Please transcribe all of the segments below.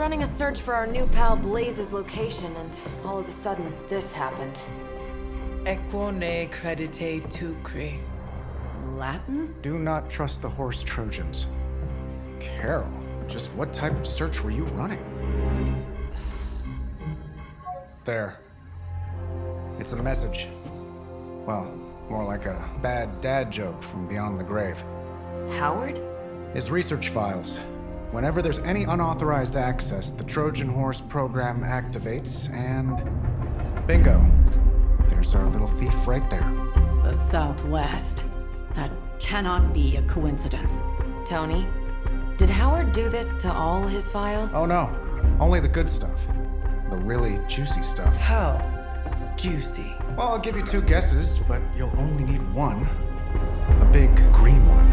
running a search for our new pal Blaze's location, and all of a sudden, this happened. Equo ne credite tucri. Latin? Do not trust the horse Trojans. Carol, just what type of search were you running? There. It's a message. Well, more like a bad dad joke from beyond the grave. Howard? His research files. Whenever there's any unauthorized access, the Trojan Horse program activates, and bingo. There's our little thief right there. The Southwest. That cannot be a coincidence. Tony, did Howard do this to all his files? Oh no, only the good stuff. The really juicy stuff. How juicy. Well, I'll give you two guesses, but you'll only need one. A big green one.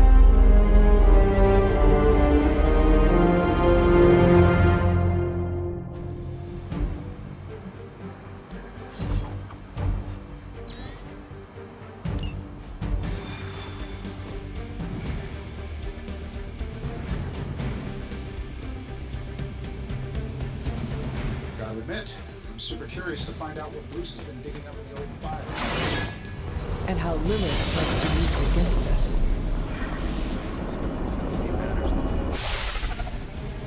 Gotta admit, I'm super curious to find out what Bruce has been digging up in the old file. And how Lilith tries to use it against us.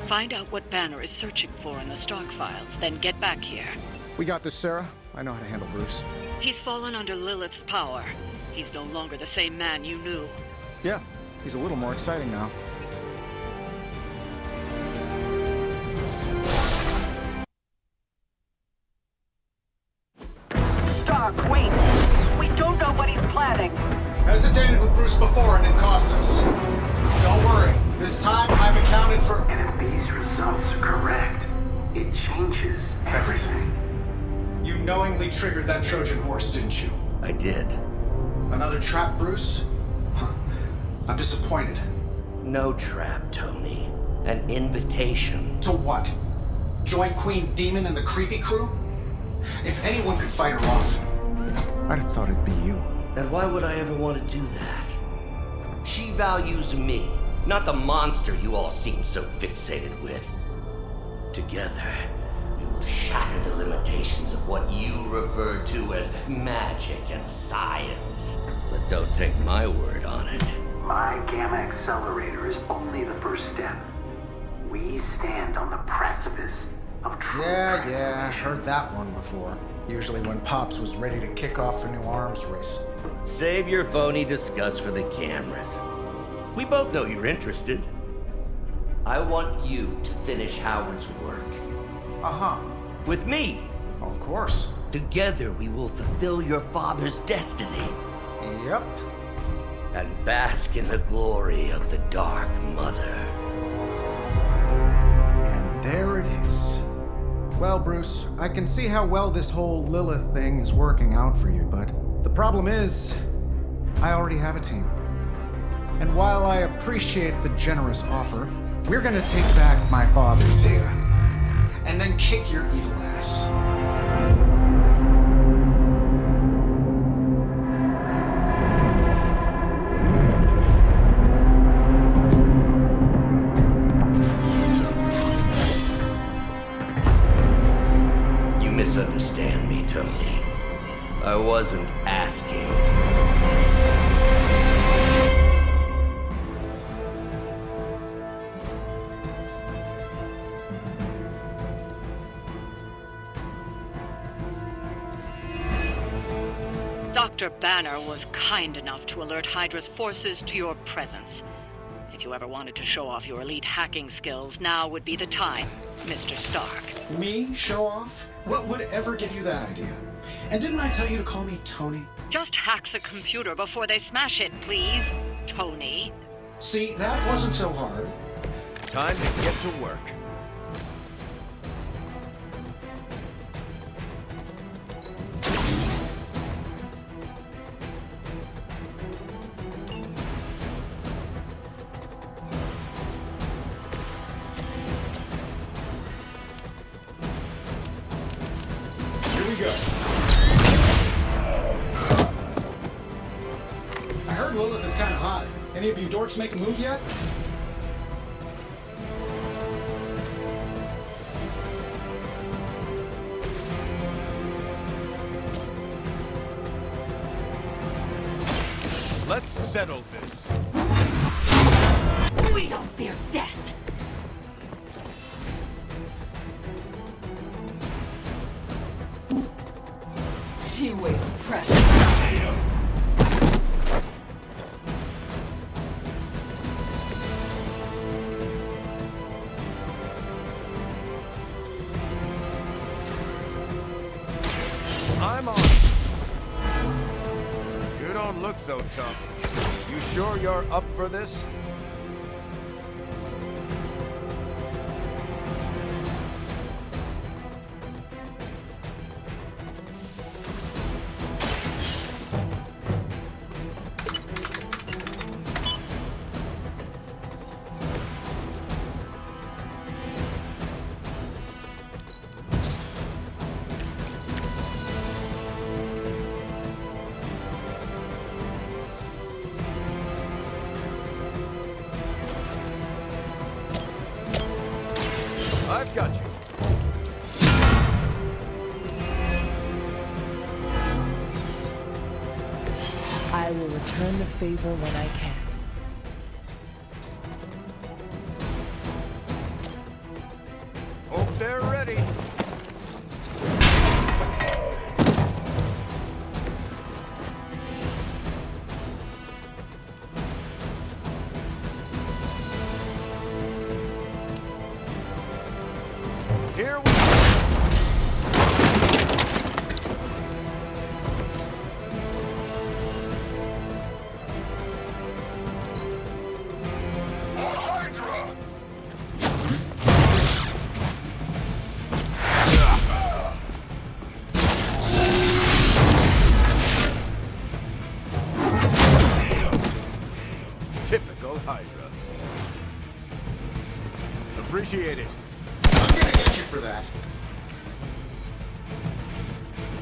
Find out what Banner is searching for in the stock files, then get back here. We got this, Sarah. I know how to handle Bruce. He's fallen under Lilith's power. He's no longer the same man you knew. Yeah, he's a little more exciting now. Stark, wait! We don't know what he's planning. Hesitated with Bruce before and it cost us. Don't worry, this time I've accounted for... And if these results are correct, it changes everything. You knowingly triggered that Trojan horse, didn't you? I did. Another trap, Bruce? Huh. I'm disappointed. No trap, Tony. An invitation. To what? Join Queen Demon and the creepy crew? If anyone could fight her off... I'd have thought it'd be you. And why would I ever want to do that? She values me, not the monster you all seem so fixated with. Together, we will shatter the limitations of what you refer to as magic and science. But don't take my word on it. My Gamma Accelerator is only the first step. We stand on the precipice of true Yeah, heard that one before. Usually when Pops was ready to kick off a new arms race. Save your phony disgust for the cameras. We both know you're interested. I want you to finish Howard's work. Uh-huh. With me. Of course. Together we will fulfill your father's destiny. Yep. And bask in the glory of the Dark Mother. And there it is. Well, Bruce, I can see how well this whole Lilith thing is working out for you, but the problem is, I already have a team. And while I appreciate the generous offer, we're gonna take back my father's data. And then kick your evil ass. You misunderstand me, Tony. I wasn't asking. Dr. Banner was kind enough to alert Hydra's forces to your presence. If you ever wanted to show off your elite hacking skills, now would be the time, Mr. Stark. Me? Show off? What would ever give you that idea? And didn't I tell you to call me Tony? Just hack the computer before they smash it, please, Tony. See, that wasn't so hard. Time to get to work. Here we go. I heard Lilith is kind of hot. Any of you dorks make a move yet? Let's settle this. We don't fear death. She wastes precious. I'm on. You don't look so tough. You sure you're up for this? I've got you. I will return the favor when I can. Hope they're ready. Here we go. Typical Hydra. Appreciate it. I'm gonna get you for that.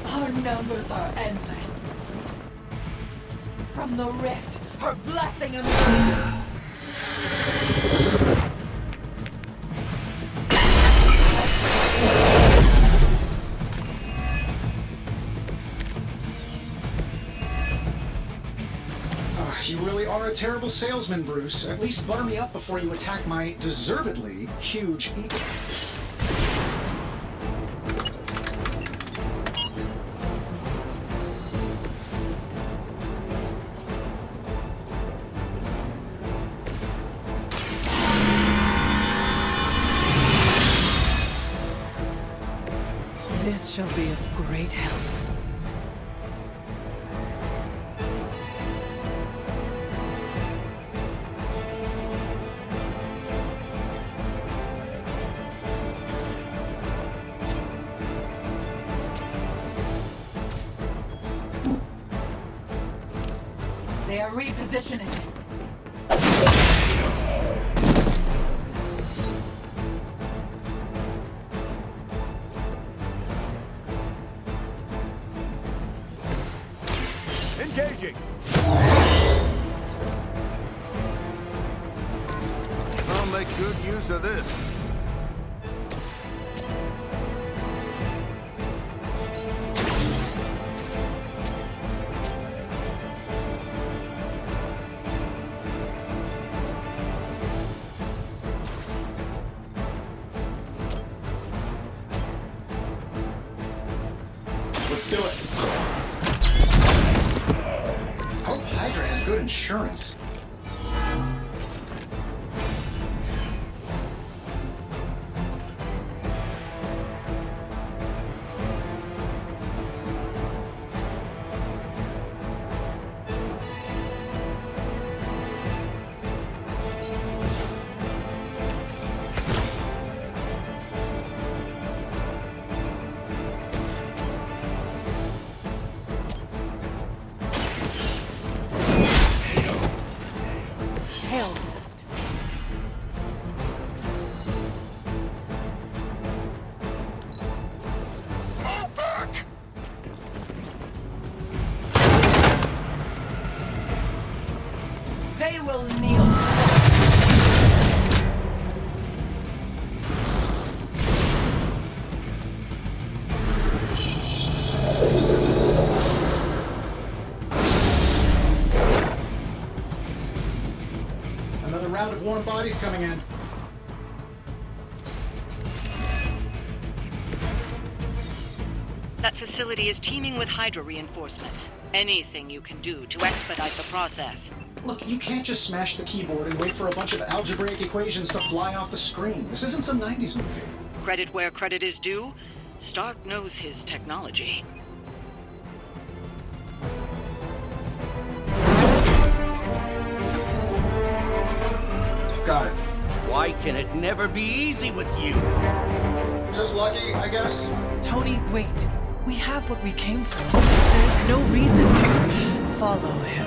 Our numbers are endless. From the rift, her blessing emerges. You really are a terrible salesman, Bruce. At least butter me up before you attack my deservedly huge ego. This shall be of great help. They are repositioning. Engaging. I'll make good use of this. Let's do it. Hope Hydra has good insurance. Hell. They will kneel. Swarm bodies coming in. That facility is teeming with Hydra reinforcements. Anything you can do to expedite the process. Look, you can't just smash the keyboard and wait for a bunch of algebraic equations to fly off the screen. This isn't some 90s movie. Credit where credit is due. Stark knows his technology. Got it. Why can it never be easy with you? Just lucky, I guess. Tony, wait. We have what we came for. There is no reason to follow him.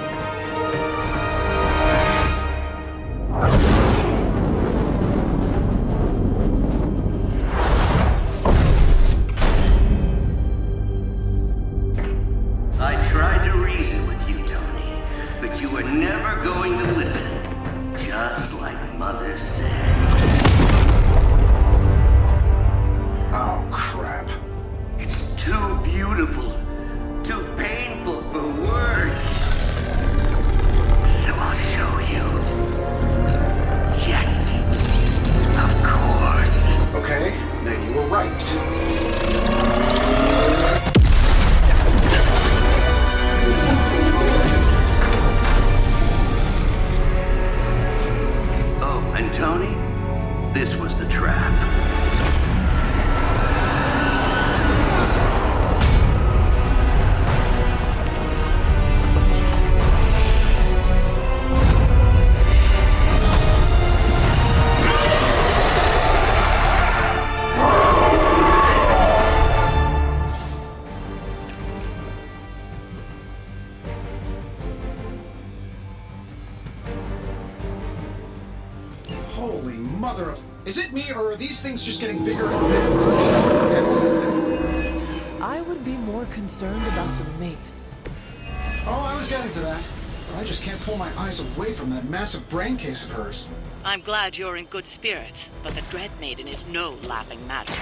I tried to reason with you, Tony, but you were never going to listen. Just like Mother said. Oh, crap. It's too beautiful, too painful for words. So I'll show you. Yes, of course. Okay, then you were right. Oh, and Tony, this was the trap. Holy mother of... Is it me, or are these things just getting bigger and bigger? I would be more concerned about the mace. Oh, I was getting to that. But I just can't pull my eyes away from that massive brain case of hers. I'm glad you're in good spirits, but the Dread Maiden is no laughing matter.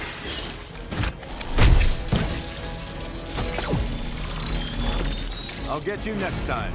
I'll get you next time.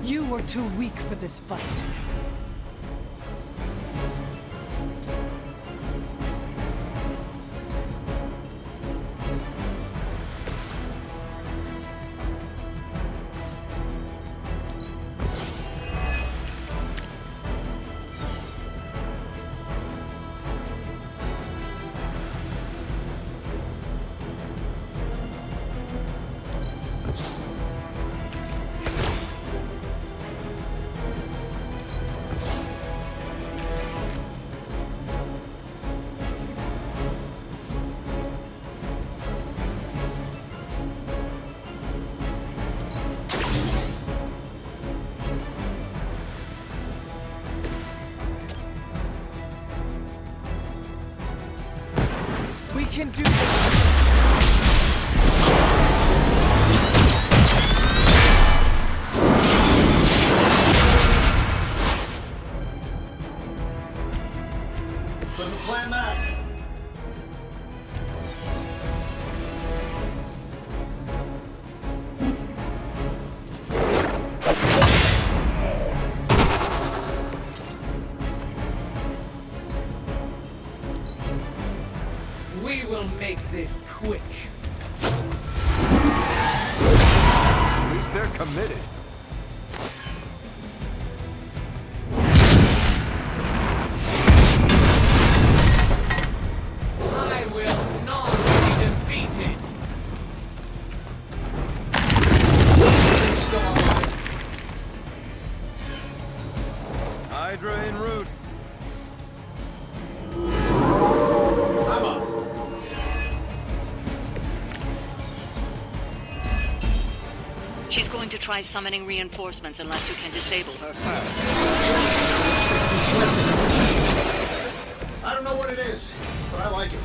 You were too weak for this fight. We can do this. Couldn't plan that. We will make this quick. At least they're committed. I will not be defeated. Still alive. Hydra en route. I'm up. She's going to try summoning reinforcements unless you can disable her first. I don't know what it is, but I like it.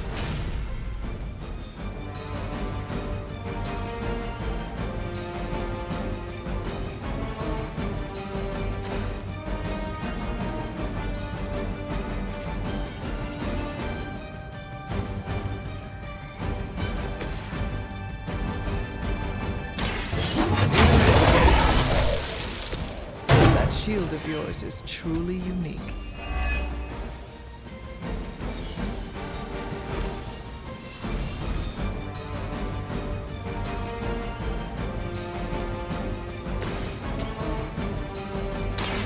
That shield of yours is truly unique.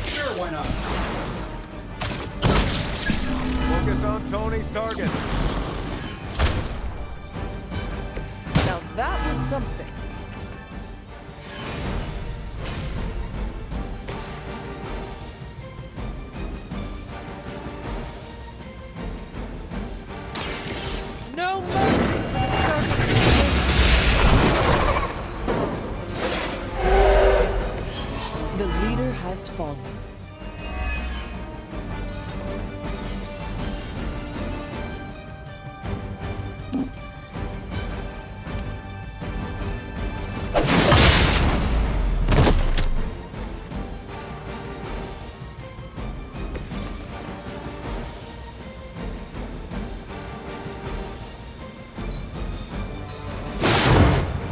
Sure, why not? Focus on Tony's target. Now that was something. No mercy for the servant. The leader has fallen.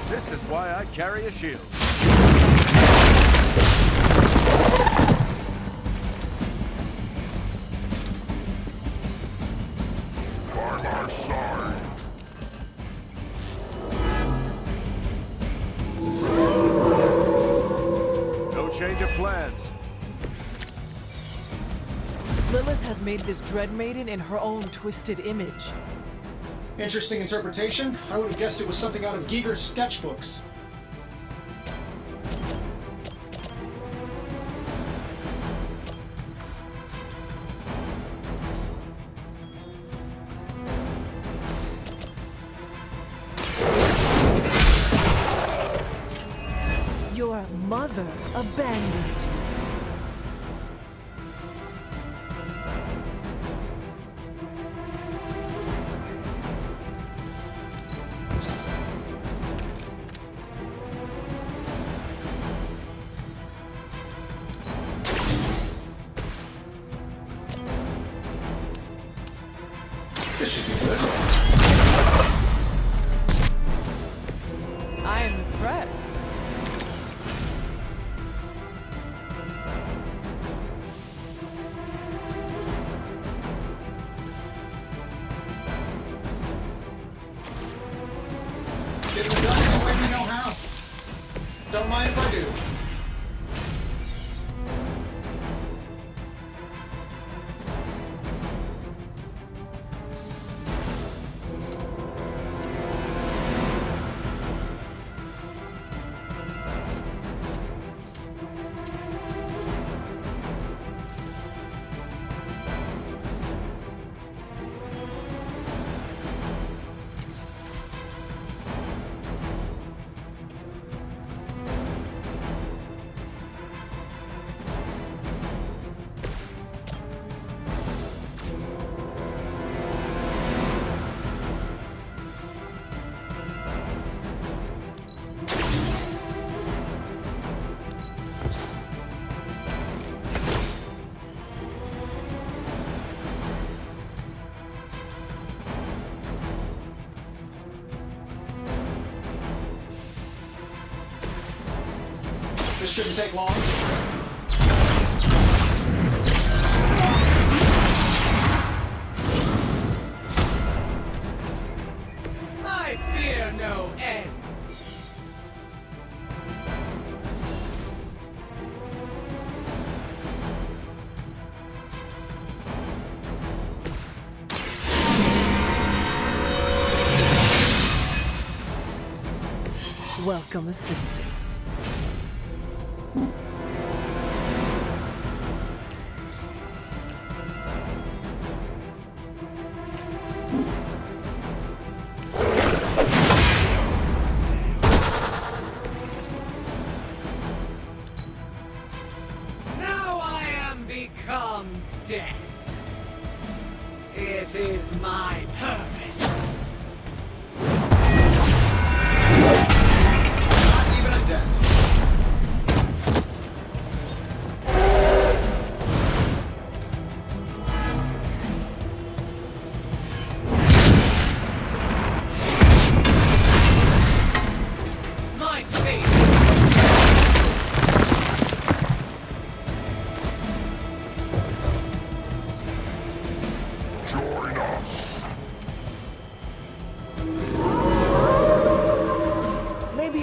This is why I carry a shield. By my side. No change of plans. Lilith has made this Dread Maiden in her own twisted image. Interesting interpretation. I would have guessed it was something out of Giger's sketchbooks. Your mother abandons you. This should be good. I am impressed. Get it done the way we know how. Don't mind if I do. This shouldn't take long. I fear no end. Welcome assistance.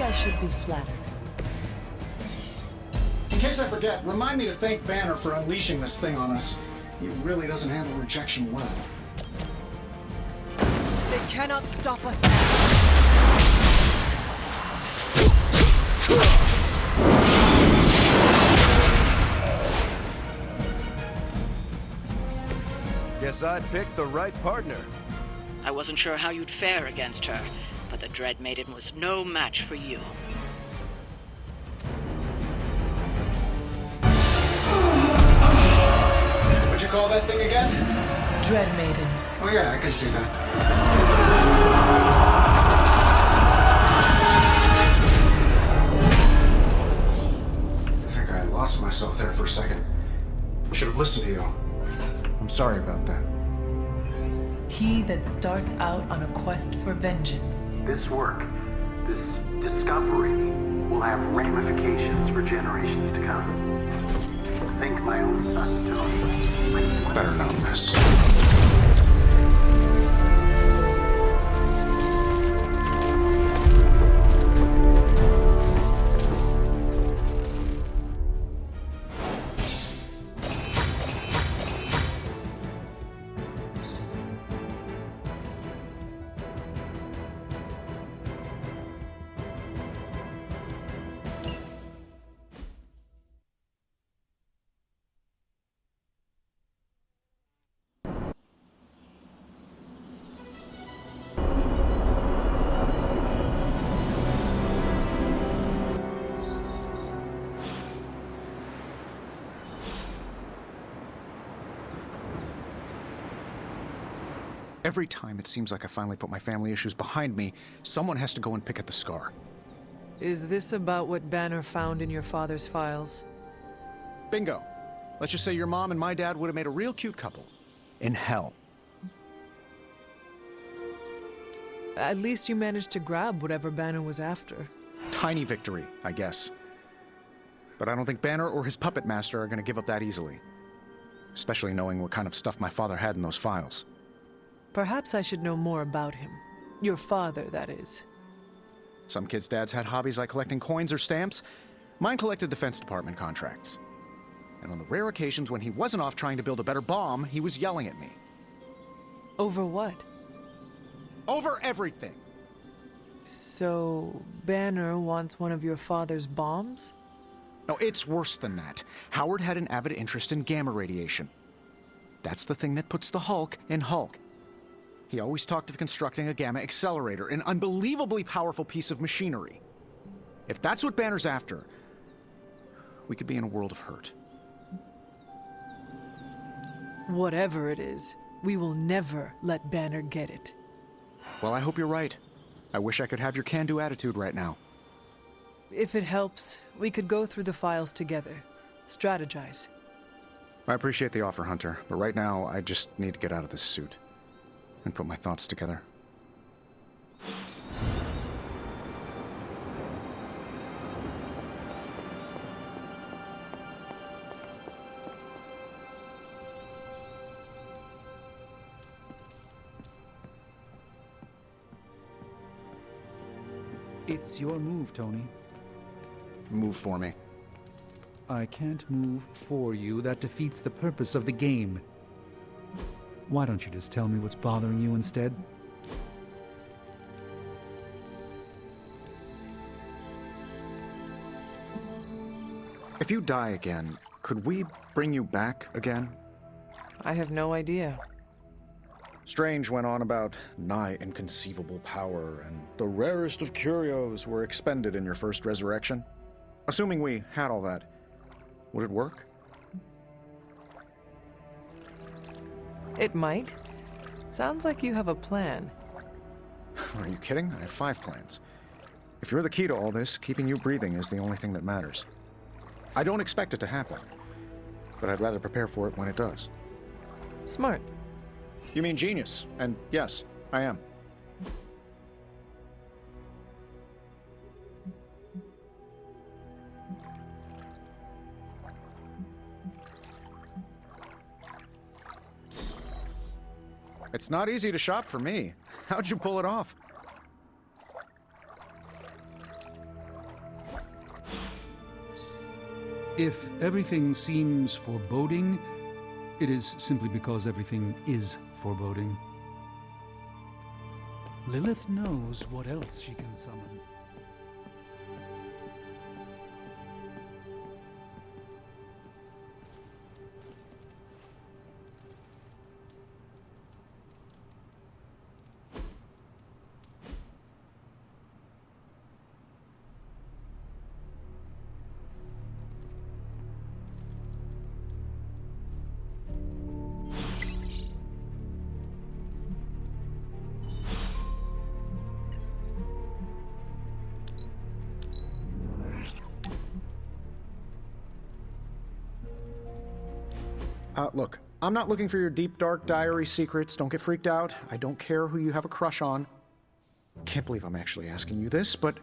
I should be flattered. In case I forget, remind me to thank Banner for unleashing this thing on us. He really doesn't handle rejection well. They cannot stop us now. Guess I'd picked the right partner. I wasn't sure how you'd fare against her, but the Dread Maiden was no match for you. What'd you call that thing again? Dread Maiden. Oh yeah, I can see that. I think I lost myself there for a second. I should have listened to you. I'm sorry about that. He that starts out on a quest for vengeance. This work, this discovery, will have ramifications for generations to come. Think my own son, Tony. Better not miss. Every time it seems like I finally put my family issues behind me, someone has to go and pick at the scar. Is this about what Banner found in your father's files? Bingo. Let's just say your mom and my dad would have made a real cute couple. In hell. At least you managed to grab whatever Banner was after. Tiny victory, I guess. But I don't think Banner or his puppet master are going to give up that easily. Especially knowing what kind of stuff my father had in those files. Perhaps I should know more about him. Your father, that is. Some kids' dads had hobbies like collecting coins or stamps. Mine collected Defense Department contracts. And on the rare occasions when he wasn't off trying to build a better bomb, he was yelling at me. Over what? Over everything! So, Banner wants one of your father's bombs? No, it's worse than that. Howard had an avid interest in gamma radiation. That's the thing that puts the Hulk in Hulk. He always talked of constructing a gamma accelerator, an unbelievably powerful piece of machinery. If that's what Banner's after, we could be in a world of hurt. Whatever it is, we will never let Banner get it. Well, I hope you're right. I wish I could have your can-do attitude right now. If it helps, we could go through the files together. Strategize. I appreciate the offer, Hunter, but right now, I just need to get out of this suit and put my thoughts together. It's your move, Tony. Move for me. I can't move for you. That defeats the purpose of the game. Why don't you just tell me what's bothering you instead? If you die again, could we bring you back again? I have no idea. Strange went on about nigh inconceivable power, and the rarest of curios were expended in your first resurrection. Assuming we had all that, would it work? It might. Sounds like you have a plan. Are you kidding? I have 5 plans. If you're the key to all this, keeping you breathing is the only thing that matters. I don't expect it to happen, but I'd rather prepare for it when it does. Smart. You mean genius, and yes, I am. It's not easy to shop for me. How'd you pull it off? If everything seems foreboding, it is simply because everything is foreboding. Lilith knows what else she can summon. Look, I'm not looking for your deep, dark diary secrets. Don't get freaked out. I don't care who you have a crush on. Can't believe I'm actually asking you this, but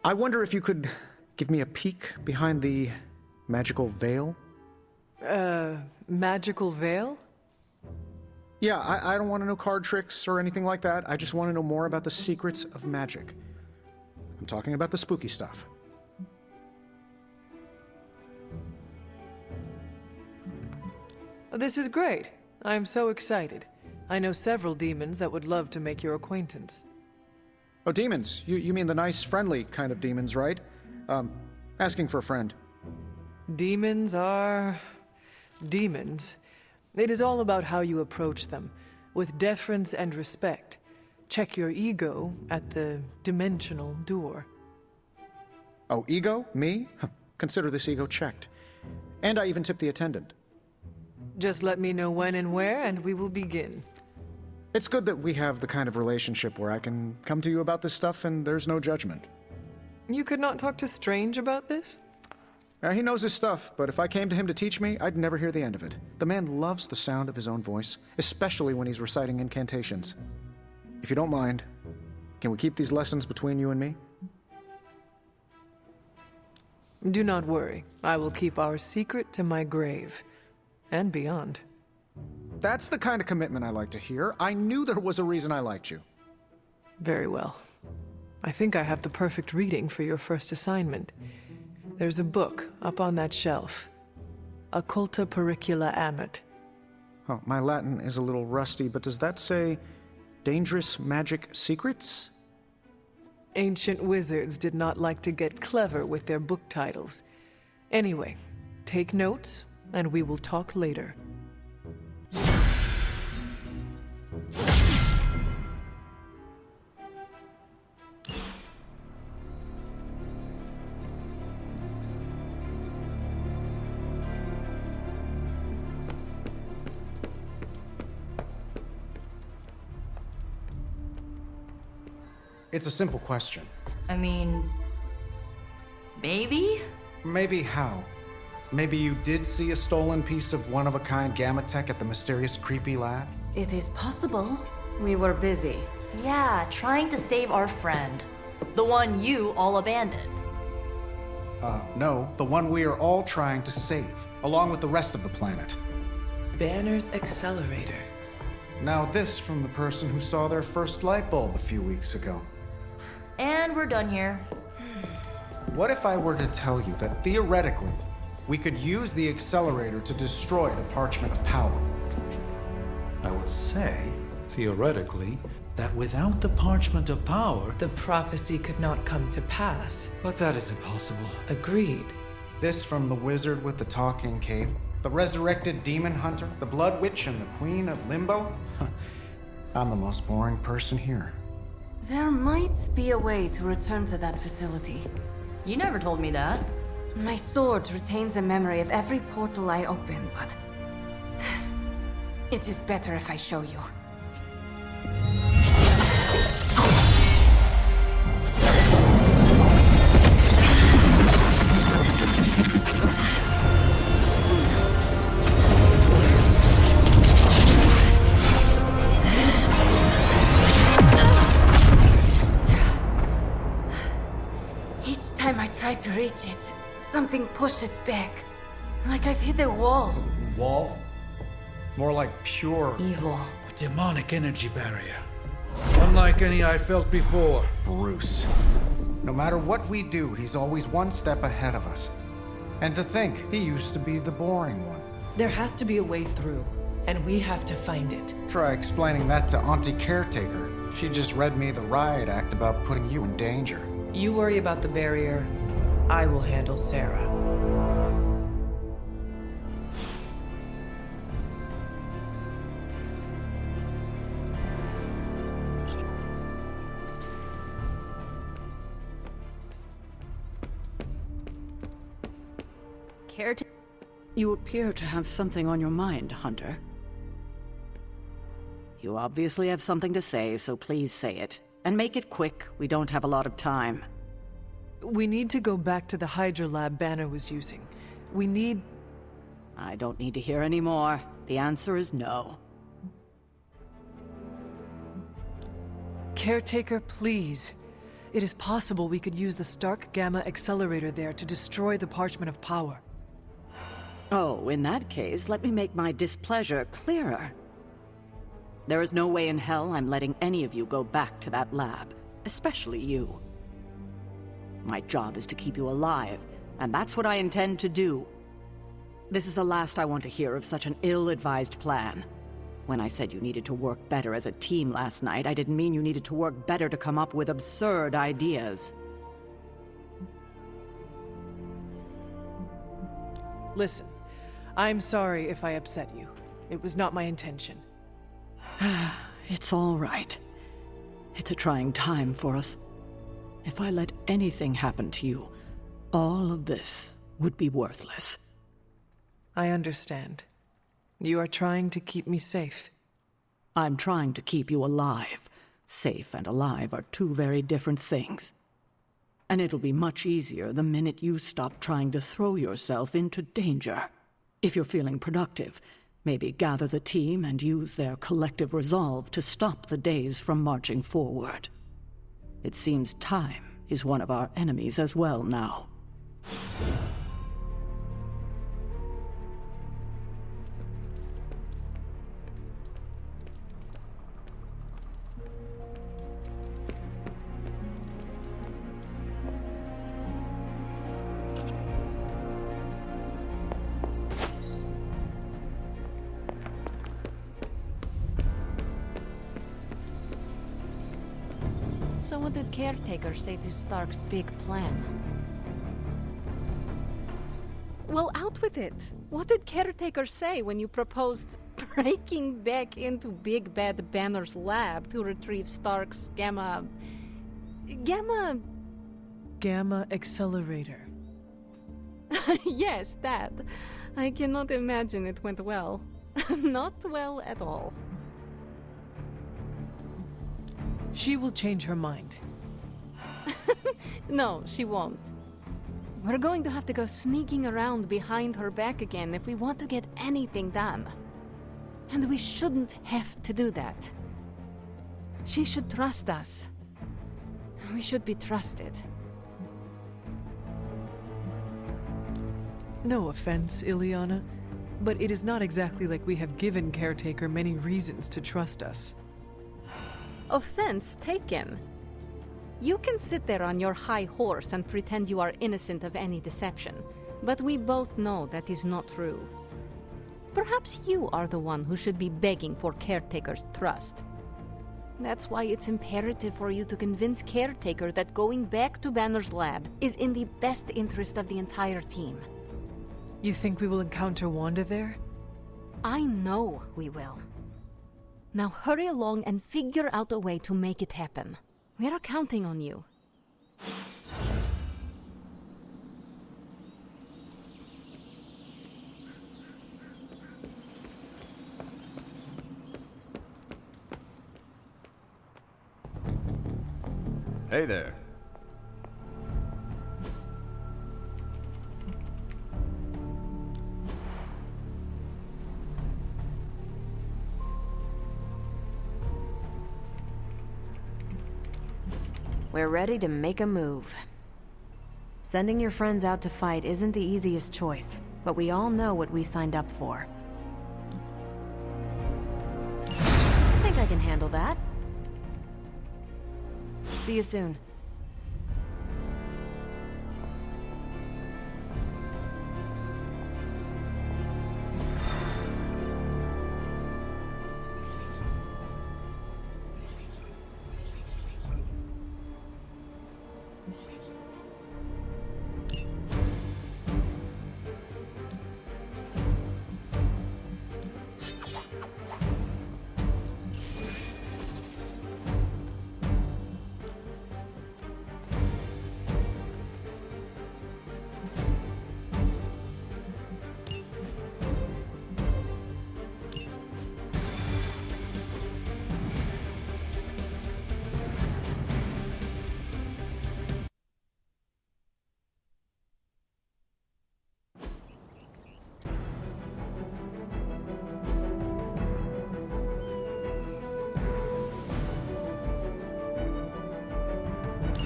I wonder if you could give me a peek behind the magical veil? Magical veil? Yeah, I don't want to know card tricks or anything like that. I just want to know more about the secrets of magic. I'm talking about the spooky stuff. This is great. I'm so excited. I know several demons that would love to make your acquaintance. Oh, demons. You mean the nice, friendly kind of demons, right? Asking for a friend. Demons are... demons. It is all about how you approach them, with deference and respect. Check your ego at the dimensional door. Oh, ego? Me? Consider this ego checked. And I even tipped the attendant. Just let me know when and where, and we will begin. It's good that we have the kind of relationship where I can come to you about this stuff and there's no judgment. You could not talk to Strange about this? He knows his stuff, but if I came to him to teach me, I'd never hear the end of it. The man loves the sound of his own voice, especially when he's reciting incantations. If you don't mind, can we keep these lessons between you and me? Do not worry. I will keep our secret to my grave. And beyond. That's the kind of commitment I like to hear. I knew there was a reason I liked you. Very well. I think I have the perfect reading for your first assignment. There's a book up on that shelf. Occulta Pericula Amet. Oh, my Latin is a little rusty, but does that say dangerous magic secrets? Ancient wizards did not like to get clever with their book titles. Anyway, take notes, and we will talk later. It's a simple question. I mean... maybe? Maybe how? Maybe you did see a stolen piece of one-of-a-kind gamma tech at the mysterious creepy lab? It is possible. We were busy. Yeah, trying to save our friend. The one you all abandoned. No, the one we are all trying to save, along with the rest of the planet. Banner's accelerator. Now this from the person who saw their first light bulb a few weeks ago. And we're done here. What if I were to tell you that theoretically, we could use the accelerator to destroy the Parchment of Power? I would say, theoretically, that without the Parchment of Power... the prophecy could not come to pass. But that is impossible. Agreed. This from the wizard with the talking cape, the resurrected demon hunter, the blood witch, and the queen of limbo? I'm the most boring person here. There might be a way to return to that facility. You never told me that. My sword retains a memory of every portal I open, but... it is better if I show you. Each time I try to reach it, something pushes back. Like I've hit a wall. Wall? More like pure... evil. A demonic energy barrier. Unlike any I felt before. Bruce. No matter what we do, he's always one step ahead of us. And to think, he used to be the boring one. There has to be a way through, and we have to find it. Try explaining that to Auntie Caretaker. She just read me the riot act about putting you in danger. You worry about the barrier. I will handle Sarah. You appear to have something on your mind, Hunter. You obviously have something to say, so please say it. And make it quick. We don't have a lot of time. We need to go back to the Hydra lab Banner was using. We need... I don't need to hear any more. The answer is no. Caretaker, please. It is possible we could use the Stark Gamma accelerator there to destroy the Parchment of Power. Oh, in that case, let me make my displeasure clearer. There is no way in hell I'm letting any of you go back to that lab, especially you. My job is to keep you alive, and that's what I intend to do. This is the last I want to hear of such an ill-advised plan. When I said you needed to work better as a team last night, I didn't mean you needed to work better to come up with absurd ideas. Listen, I'm sorry if I upset you. It was not my intention. It's all right. It's a trying time for us. If I let anything happen to you, all of this would be worthless. I understand. You are trying to keep me safe. I'm trying to keep you alive. Safe and alive are two very different things. And it'll be much easier the minute you stop trying to throw yourself into danger. If you're feeling productive, maybe gather the team and use their collective resolve to stop the days from marching forward. It seems time is one of our enemies as well now. So what did Caretaker say to Stark's big plan? Well, out with it. What did Caretaker say when you proposed breaking back into Big Bad Banner's lab to retrieve Stark's Gamma accelerator. Yes, that. I cannot imagine it went well. Not well at all. She will change her mind. No, she won't. We're going to have to go sneaking around behind her back again if we want to get anything done. And we shouldn't have to do that. She should trust us. We should be trusted. No offense, Ileana, but it is not exactly like we have given Caretaker many reasons to trust us. Offense taken. You can sit there on your high horse and pretend you are innocent of any deception, but we both know that is not true. Perhaps you are the one who should be begging for Caretaker's trust. That's why it's imperative for you to convince Caretaker that going back to Banner's lab is in the best interest of the entire team. You think we will encounter Wanda there? I know we will. Now hurry along and figure out a way to make it happen. We are counting on you. Hey there. We're ready to make a move. Sending your friends out to fight isn't the easiest choice, but we all know what we signed up for. I think I can handle that. See you soon.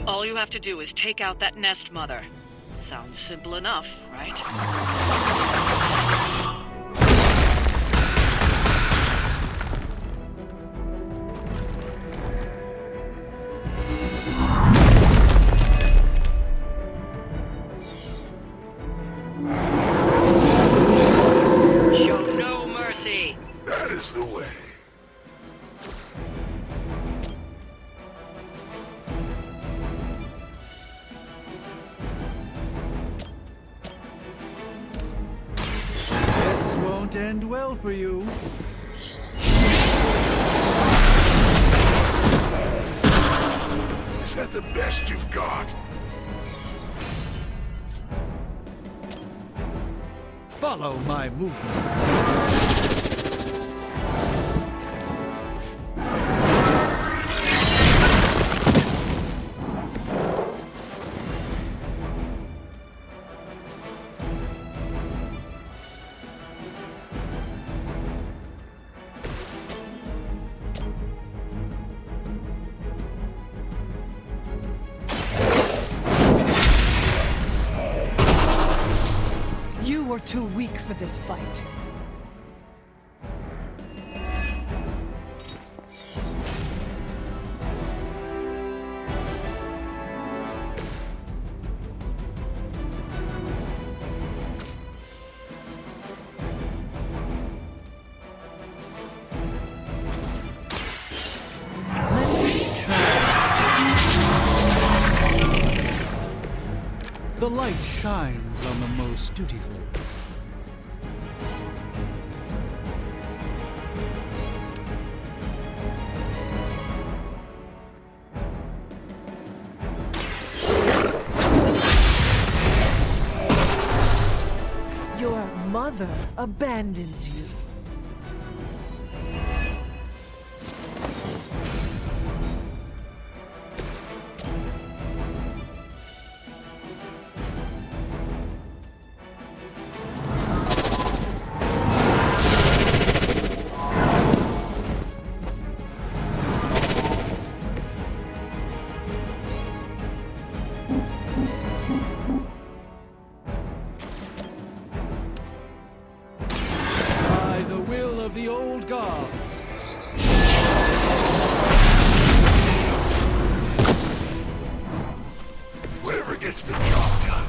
All you have to do is take out that nest mother. Sounds simple enough, right? Show no mercy. That is the way. Won't end well for you. Is that the best you've got? Follow my movement. You are too weak for this fight. The light shines on the most dutiful. Your mother abandons you. The old gods. Whatever gets the job done.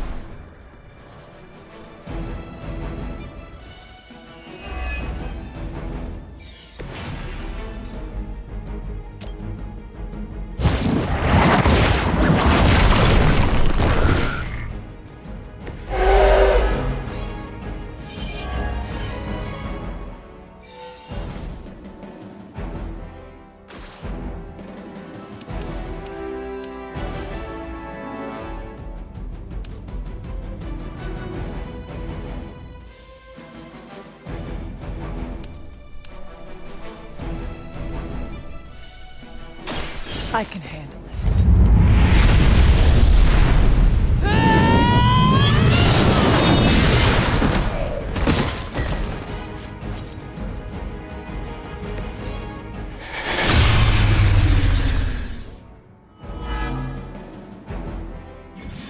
I can handle it.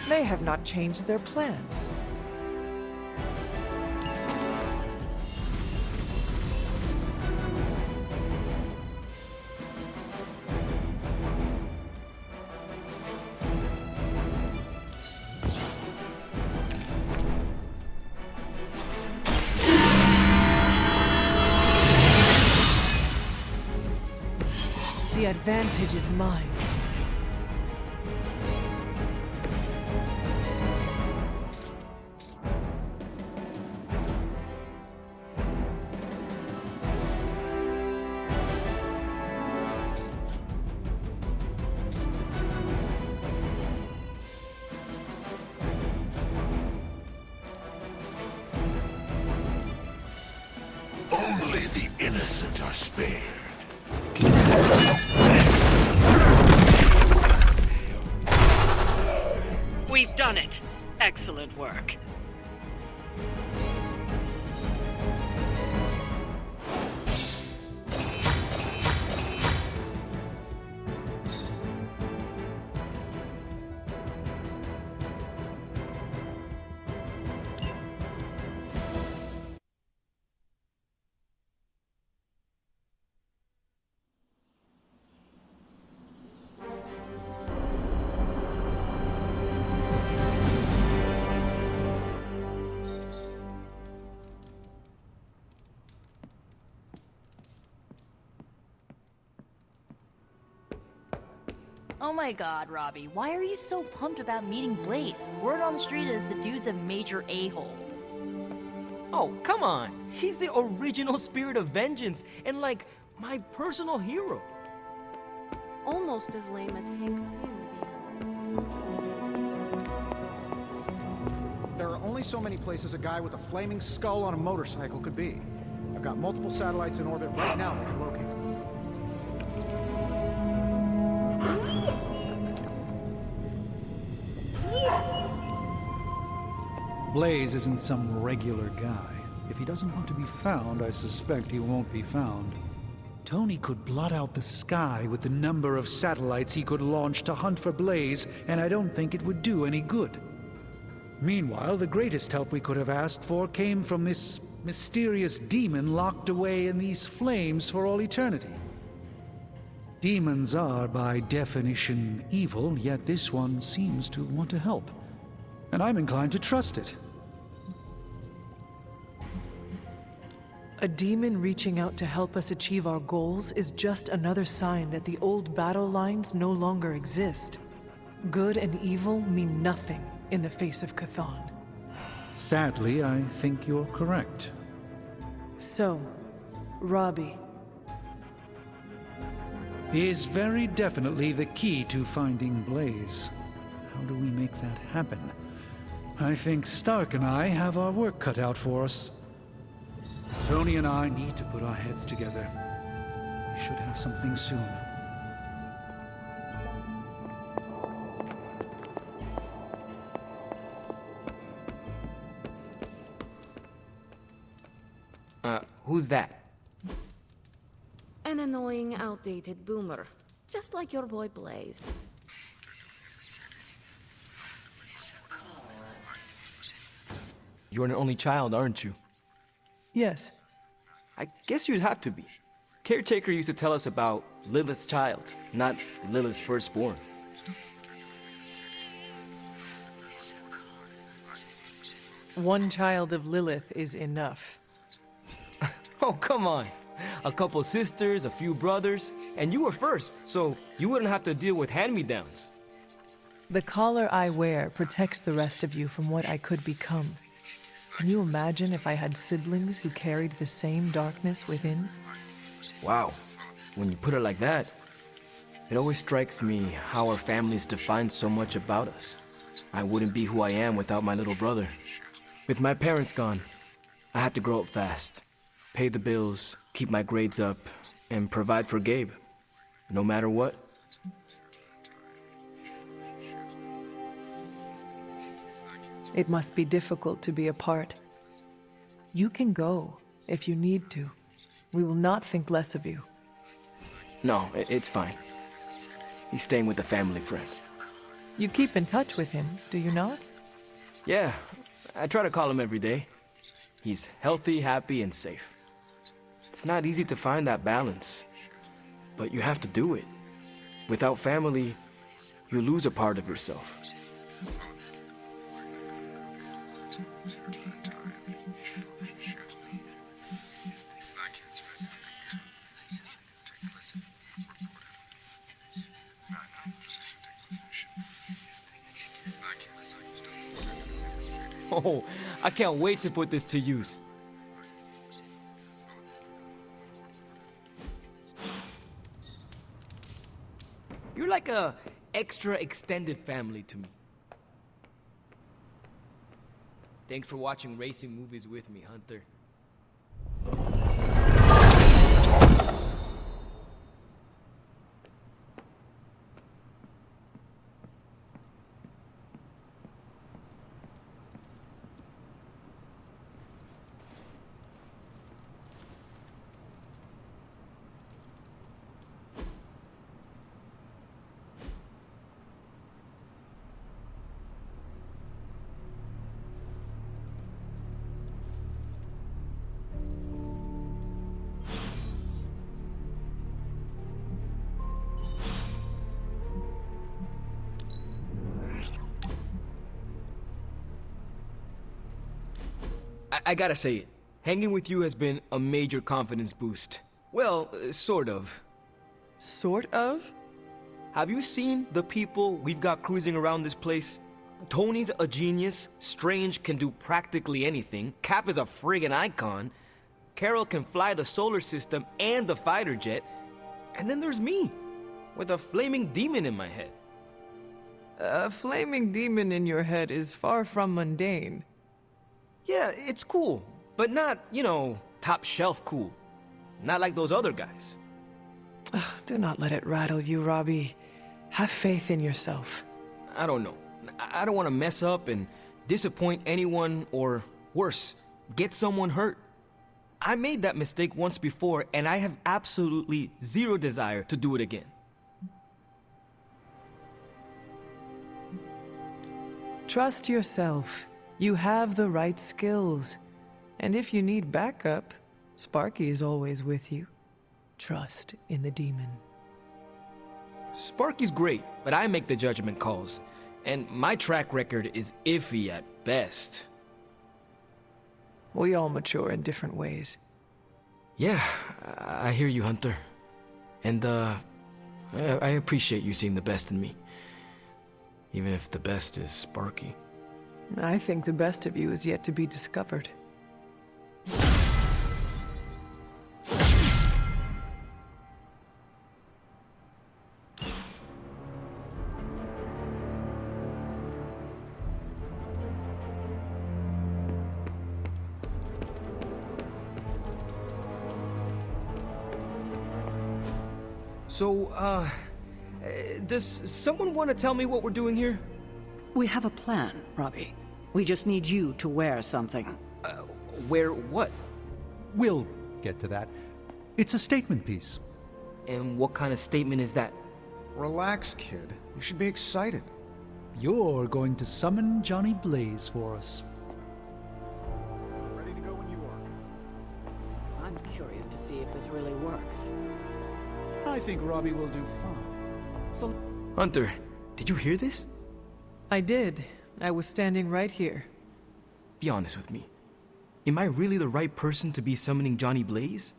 They have not changed their plans. The advantage is mine. innocent are spared. We've done it. Excellent work. Oh my god, Robbie, why are you so pumped about meeting Blaze? Word on the street is the dude's a major a-hole. Oh, come on! He's the original spirit of vengeance, and like, my personal hero. Almost as lame as Hank Pym. There are only so many places a guy with a flaming skull on a motorcycle could be. I've got multiple satellites in orbit right now that can locate him. Blaze isn't some regular guy. If he doesn't want to be found, I suspect he won't be found. Tony could blot out the sky with the number of satellites he could launch to hunt for Blaze, and I don't think it would do any good. Meanwhile, the greatest help we could have asked for came from this mysterious demon locked away in these flames for all eternity. Demons are, by definition, evil, yet this one seems to want to help. And I'm inclined to trust it. A demon reaching out to help us achieve our goals is just another sign that the old battle lines no longer exist. Good and evil mean nothing in the face of Chthon. Sadly, I think you're correct. So, Robbie is very definitely the key to finding Blaze. How do we make that happen? I think Stark and I have our work cut out for us. Tony and I need to put our heads together. We should have something soon. Who's that? An annoying, outdated boomer. Just like your boy Blaze. You're an only child, aren't you? Yes. I guess you'd have to be. Caretaker used to tell us about Lilith's child, not Lilith's firstborn. One child of Lilith is enough. Oh, come on. A couple sisters, a few brothers, and you were first, so you wouldn't have to deal with hand-me-downs. The collar I wear protects the rest of you from what I could become. Can you imagine if I had siblings who carried the same darkness within? Wow. When you put it like that, it always strikes me how our families define so much about us. I wouldn't be who I am without my little brother. With my parents gone, I had to grow up fast, pay the bills, keep my grades up, and provide for Gabe, no matter what. It must be difficult to be apart. You can go if you need to. We will not think less of you. No, it's fine. He's staying with a family friend. You keep in touch with him, do you not? Yeah, I try to call him every day. He's healthy, happy, and safe. It's not easy to find that balance, but you have to do it. Without family, you lose a part of yourself. Oh, I can't wait to put this to use. You're like a extra extended family to me. Thanks for watching racing movies with me, Hunter. I gotta say it. Hanging with you has been a major confidence boost. Well, sort of. Sort of? Have you seen the people we've got cruising around this place? Tony's a genius, Strange can do practically anything, Cap is a friggin' icon, Carol can fly the solar system and the fighter jet, and then there's me, with a flaming demon in my head. A flaming demon in your head is far from mundane. Yeah, it's cool, but not, you know, top shelf cool. Not like those other guys. Do not let it rattle you, Robbie. Have faith in yourself. I don't know. I don't want to mess up and disappoint anyone or, worse, get someone hurt. I made that mistake once before and I have absolutely zero desire to do it again. Trust yourself. You have the right skills. And if you need backup, Sparky is always with you. Trust in the demon. Sparky's great, but I make the judgment calls. And my track record is iffy at best. We all mature in different ways. Yeah, I hear you, Hunter. And, I appreciate you seeing the best in me. Even if the best is Sparky. I think the best of you is yet to be discovered. So, does someone want to tell me what we're doing here? We have a plan, Robbie. We just need you to wear something. Wear what? We'll get to that. It's a statement piece. And what kind of statement is that? Relax, kid. You should be excited. You're going to summon Johnny Blaze for us. Ready to go when you are. I'm curious to see if this really works. I think Robbie will do fine. So, Hunter, did you hear this? I did. I was standing right here. Be honest with me. Am I really the right person to be summoning Johnny Blaze?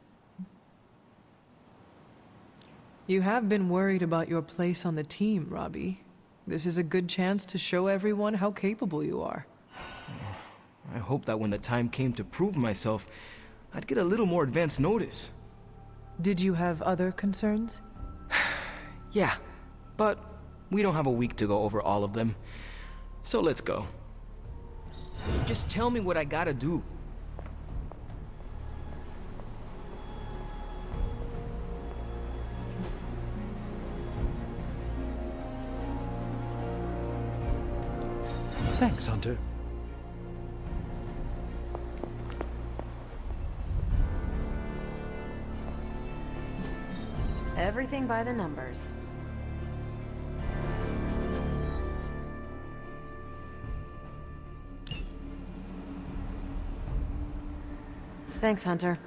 You have been worried about your place on the team, Robbie. This is a good chance to show everyone how capable you are. I hope that when the time came to prove myself, I'd get a little more advance notice. Did you have other concerns? Yeah, but we don't have a week to go over all of them. So let's go. Just tell me what I gotta do. thanks, Hunter. Everything by the numbers. Thanks, Hunter.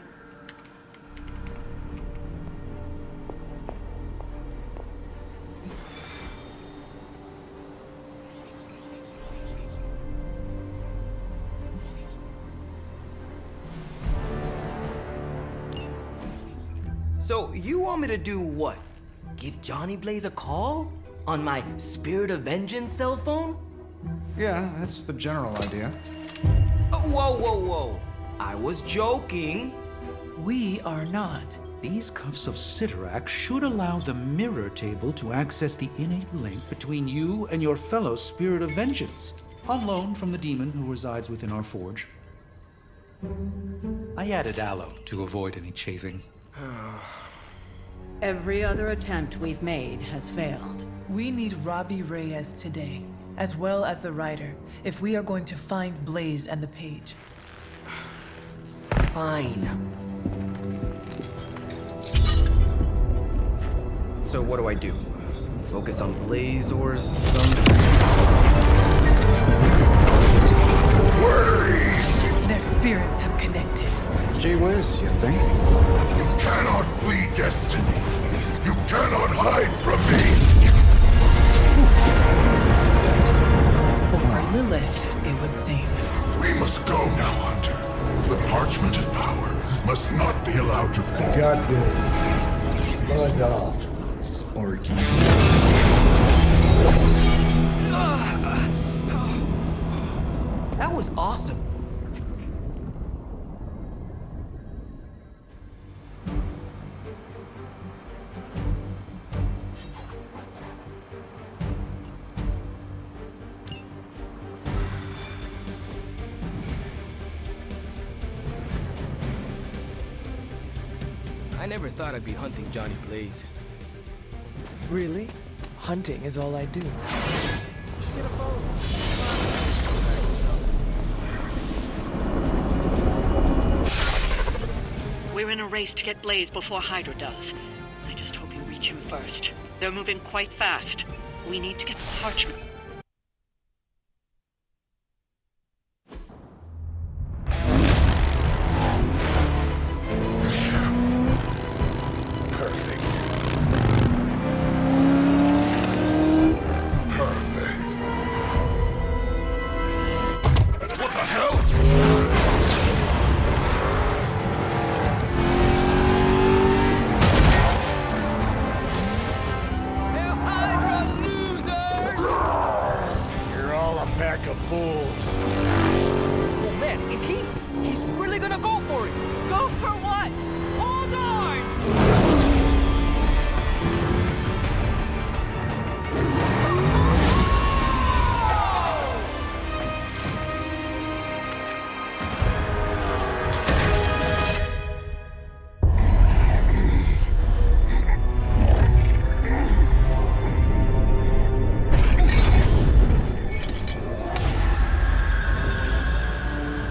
So, you want me to do what? Give Johnny Blaze a call? On my Spirit of Vengeance cell phone? Yeah, that's the general idea. Oh, whoa. I was joking. We are not. These cuffs of Cyttorak should allow the mirror table to access the innate link between you and your fellow Spirit of Vengeance, on loan from the demon who resides within our forge. I added aloe to avoid any chafing. Every other attempt we've made has failed. We need Robbie Reyes today, as well as the writer, if we are going to find Blaze and the page. Fine. So what do I do? Focus on Blaze or some... Their spirits have connected. Gee whiz, you think? You cannot flee destiny. You cannot hide from me. Or Lilith, it would seem. We must go now, Hunter. The parchment of power must not be allowed to fall. Got this. Buzz off, Sparky. That was awesome. I never thought I'd be hunting Johnny Blaze. Really? Hunting is all I do. We're in a race to get Blaze before Hydra does. I just hope you reach him first. They're moving quite fast. We need to get the parchment.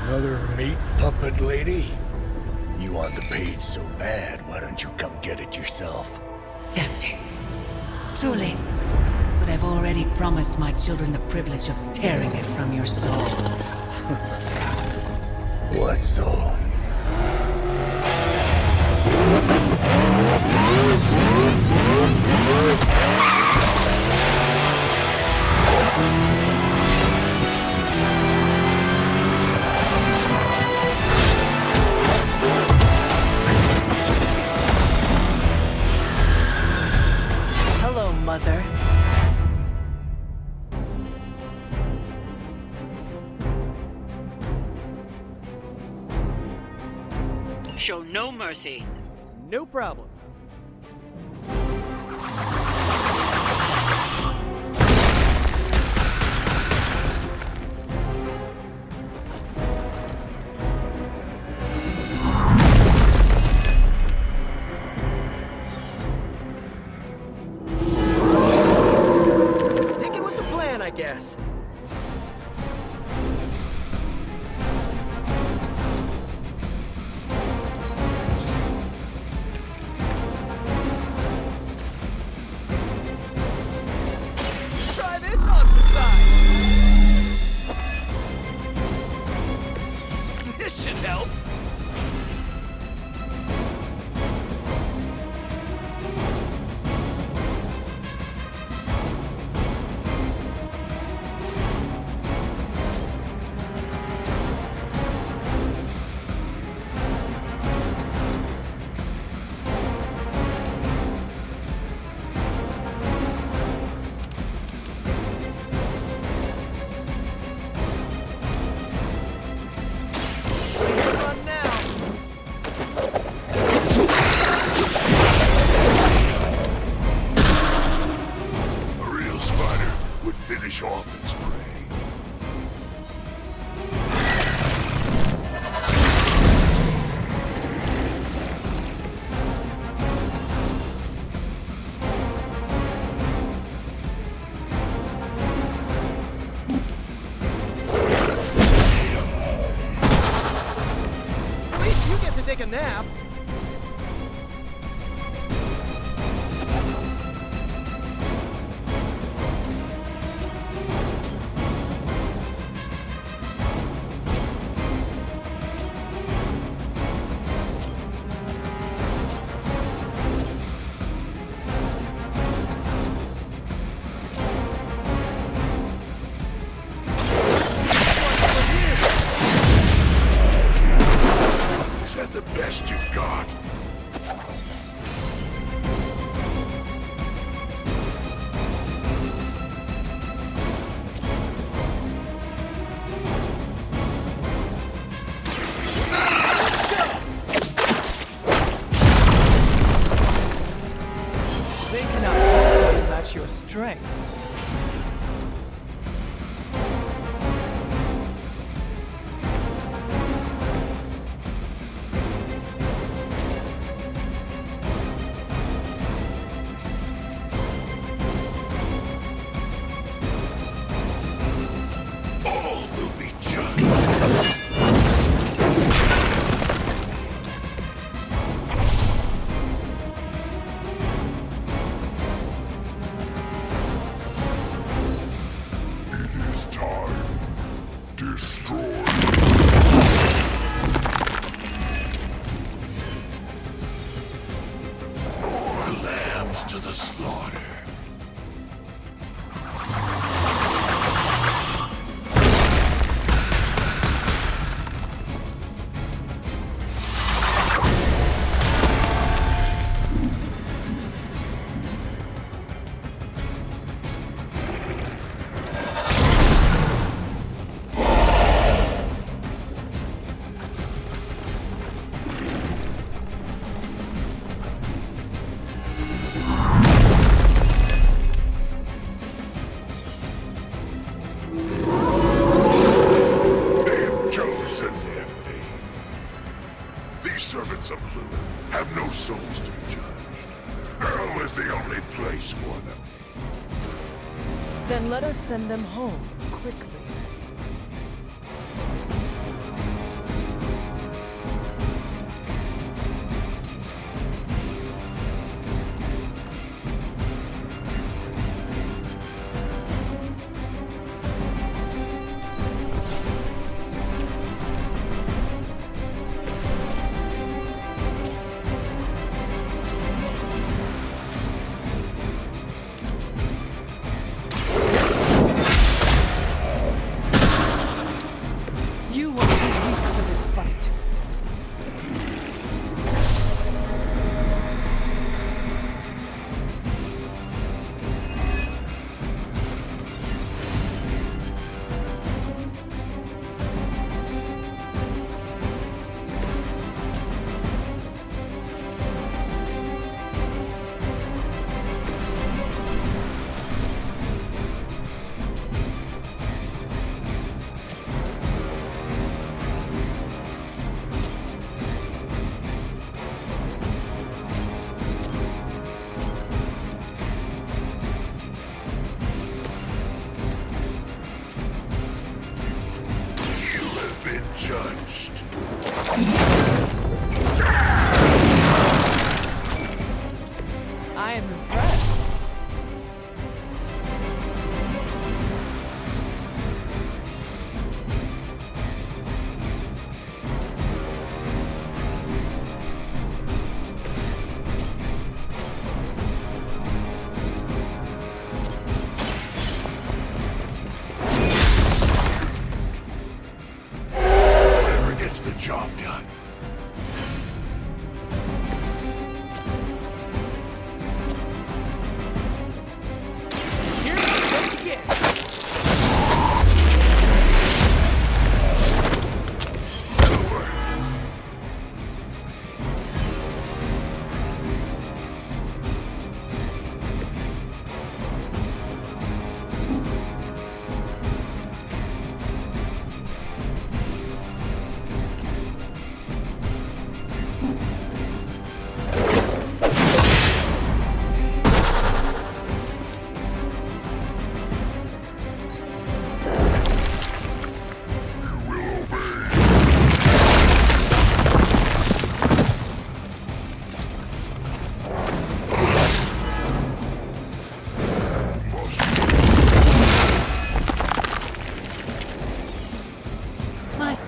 Another meat puppet lady? You want the page so bad, why don't you come get it yourself? Tempting. Truly. But I've already promised my children the privilege of tearing it from your soul. What soul? Hello, Mother. Show no mercy. No problem. Sticking with the plan, I guess. take a nap. Is that the best you've got? They cannot possibly match your strength. All will be judged. It is time. Destroy. More lambs to the slaughter. They've chosen their fate. These servants of Lilith have no souls to be judged. Hell is the only place for them. Then let us send them home, quickly.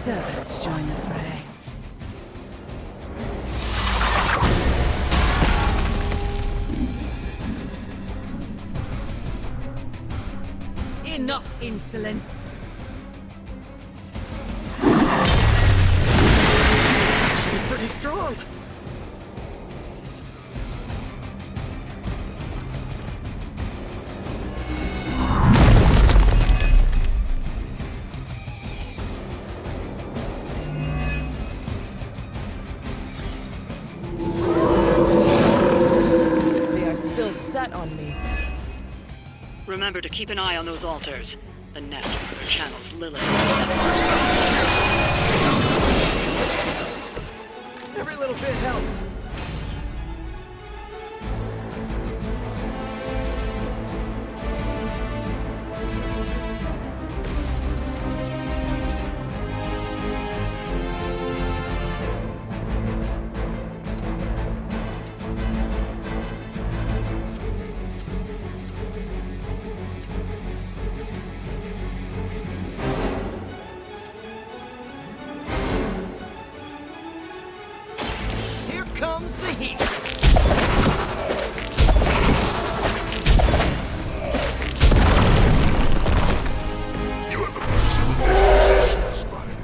servants join the fray. Enough insolence! Should be pretty strong. They are still set on me. Remember to keep an eye on those altars. The net further channels Lilith. Every little bit helps. Here comes the heat. You have a merciful disposition, Spider.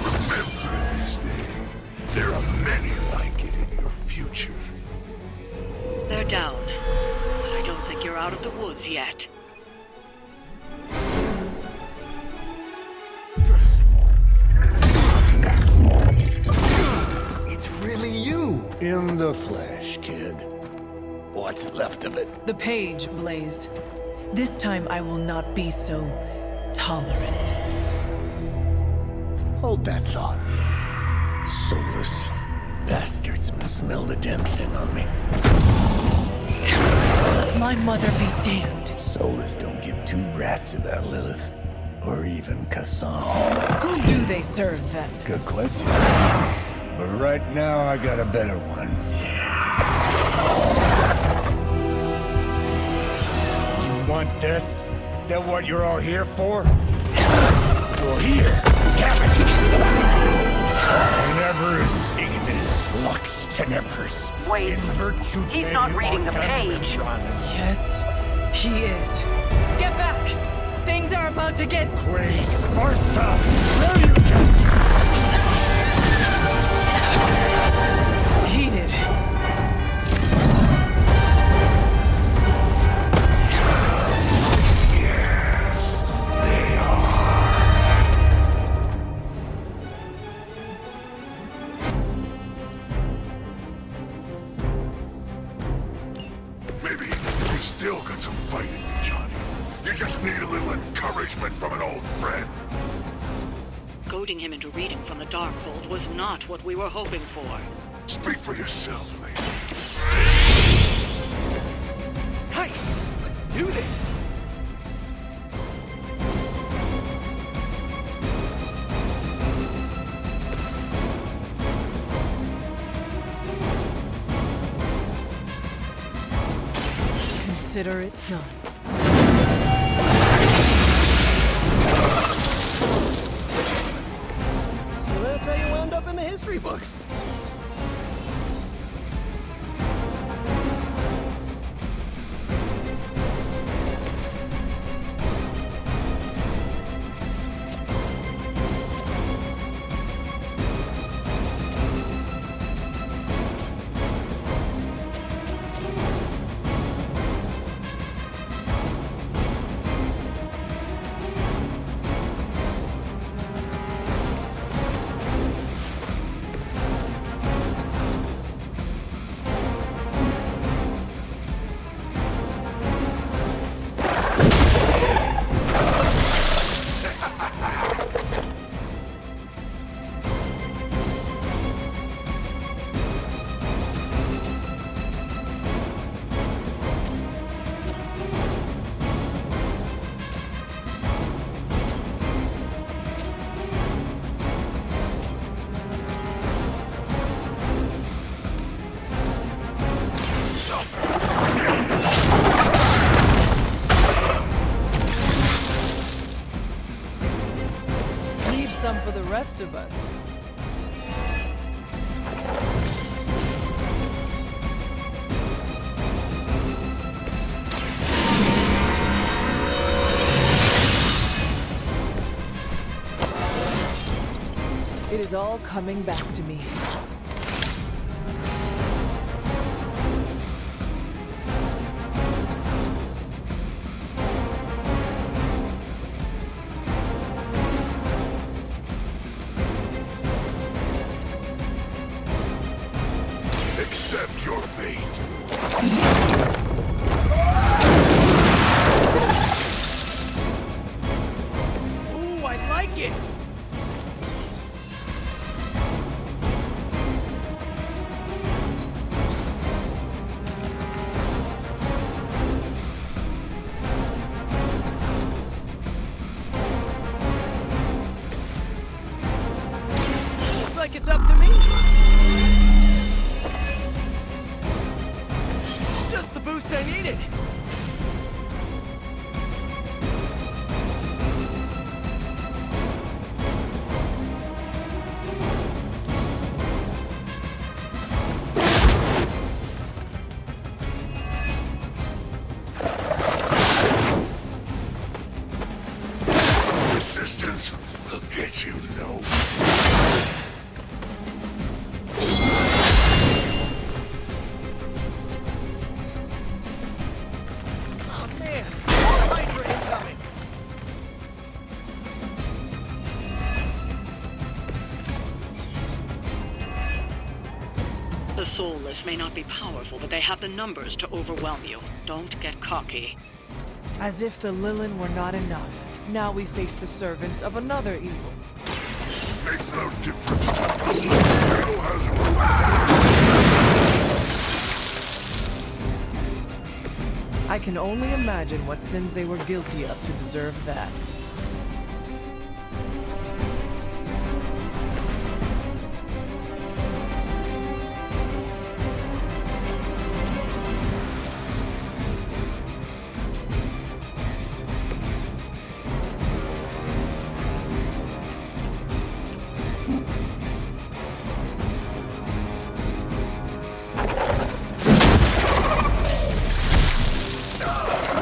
Remember this day. There are many like it in your future. They're down. But I don't think you're out of the woods yet. It's really you. In the flesh, kid. What's left of it? The page, Blaze. This time I will not be so tolerant. Hold that thought. Soulless bastards must smell the damn thing on me. My mother be damned. Soulless don't give two rats about Lilith. Or even Kassan. Who do they serve then? Good question. But right now I got a better one. You want this? That what you're all here for? Well, here, have it. Tenebris ignis lux tenebris. Wait, In virtue he's not reading the page. Yes, he is. Get back! Things are about to get Quaid Sparta! Where you heated. Yes, they are. Maybe you still got some fight in you, Johnny. You just need a little encouragement from an old friend. Goading him into reading from the Darkhold was not what we were hoping for. Speak for yourself, lady. Nice. Let's do this. Consider it done. So that's how you wound up in the history books. some for the rest of us. It is all coming back to me. Accept your fate. Ooh, I like it! Looks like it's up to me. Just the boost I needed. Resistance will get you nowhere. Oh man, Hydra incoming. The soulless may not be powerful, but they have the numbers to overwhelm you. Don't get cocky. As if the Lilin were not enough. Now we face the servants of another evil. Makes no difference. Hell has I can only imagine what sins they were guilty of to deserve that.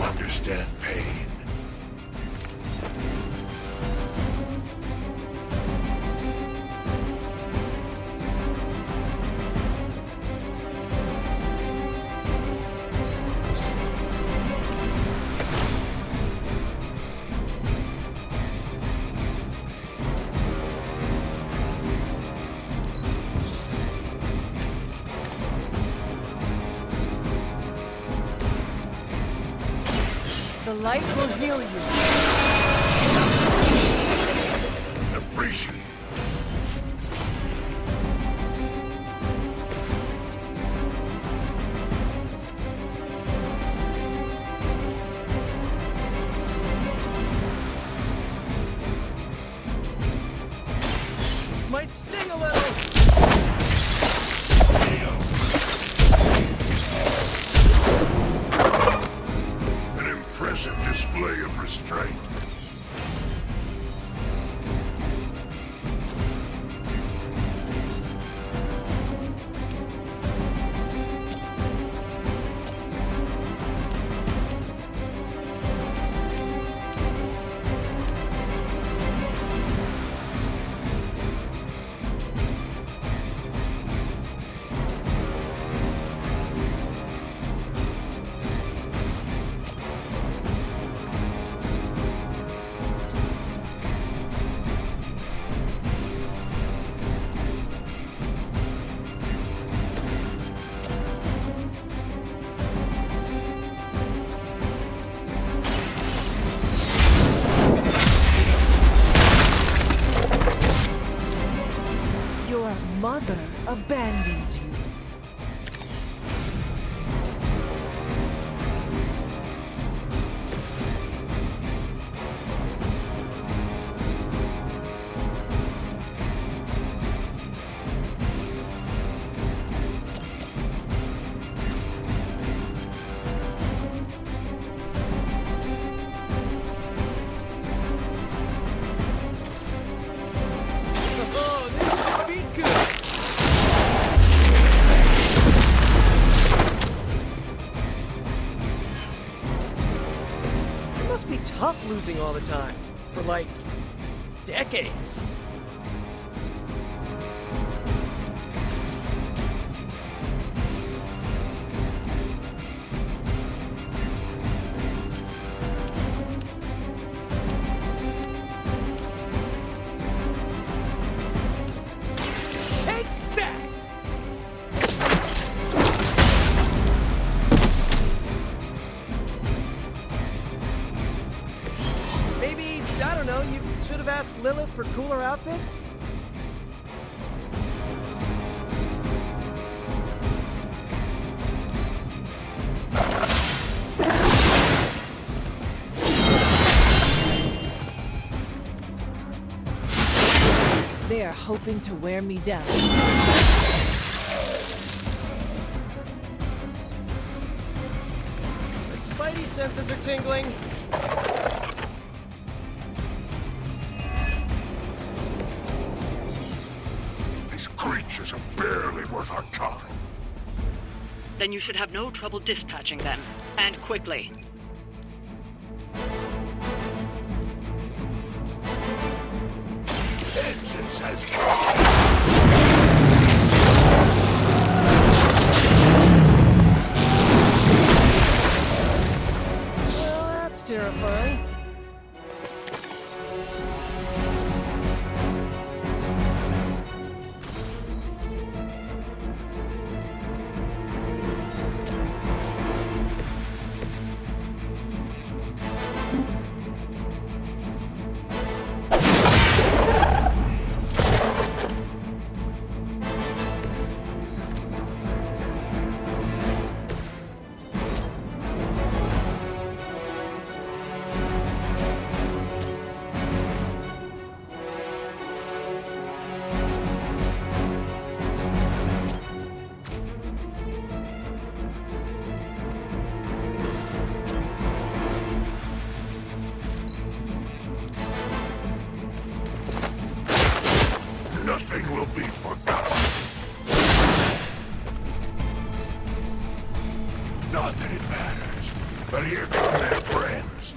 understand pain. The light will heal you. Appreciate it. Might sting a little. Impressive display of restraint. Your mother abandons you. Oh, this should be good. It must be tough losing all the time. For like, decades. Lilith for cooler outfits? They are hoping to wear me down. My spidey senses are tingling. Creatures are barely worth our time. Then you should have no trouble dispatching them, and quickly. Vengeance has Well, that's terrifying. Nothing will be forgotten. Not that it matters, but here come their friends.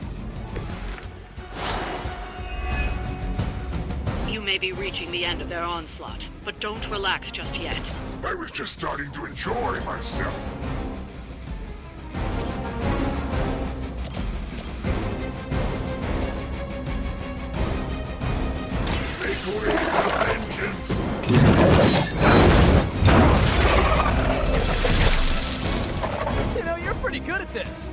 You may be reaching the end of their onslaught, but don't relax just yet. I was just starting to enjoy myself. Make way for vengeance! You know, you're pretty good at this.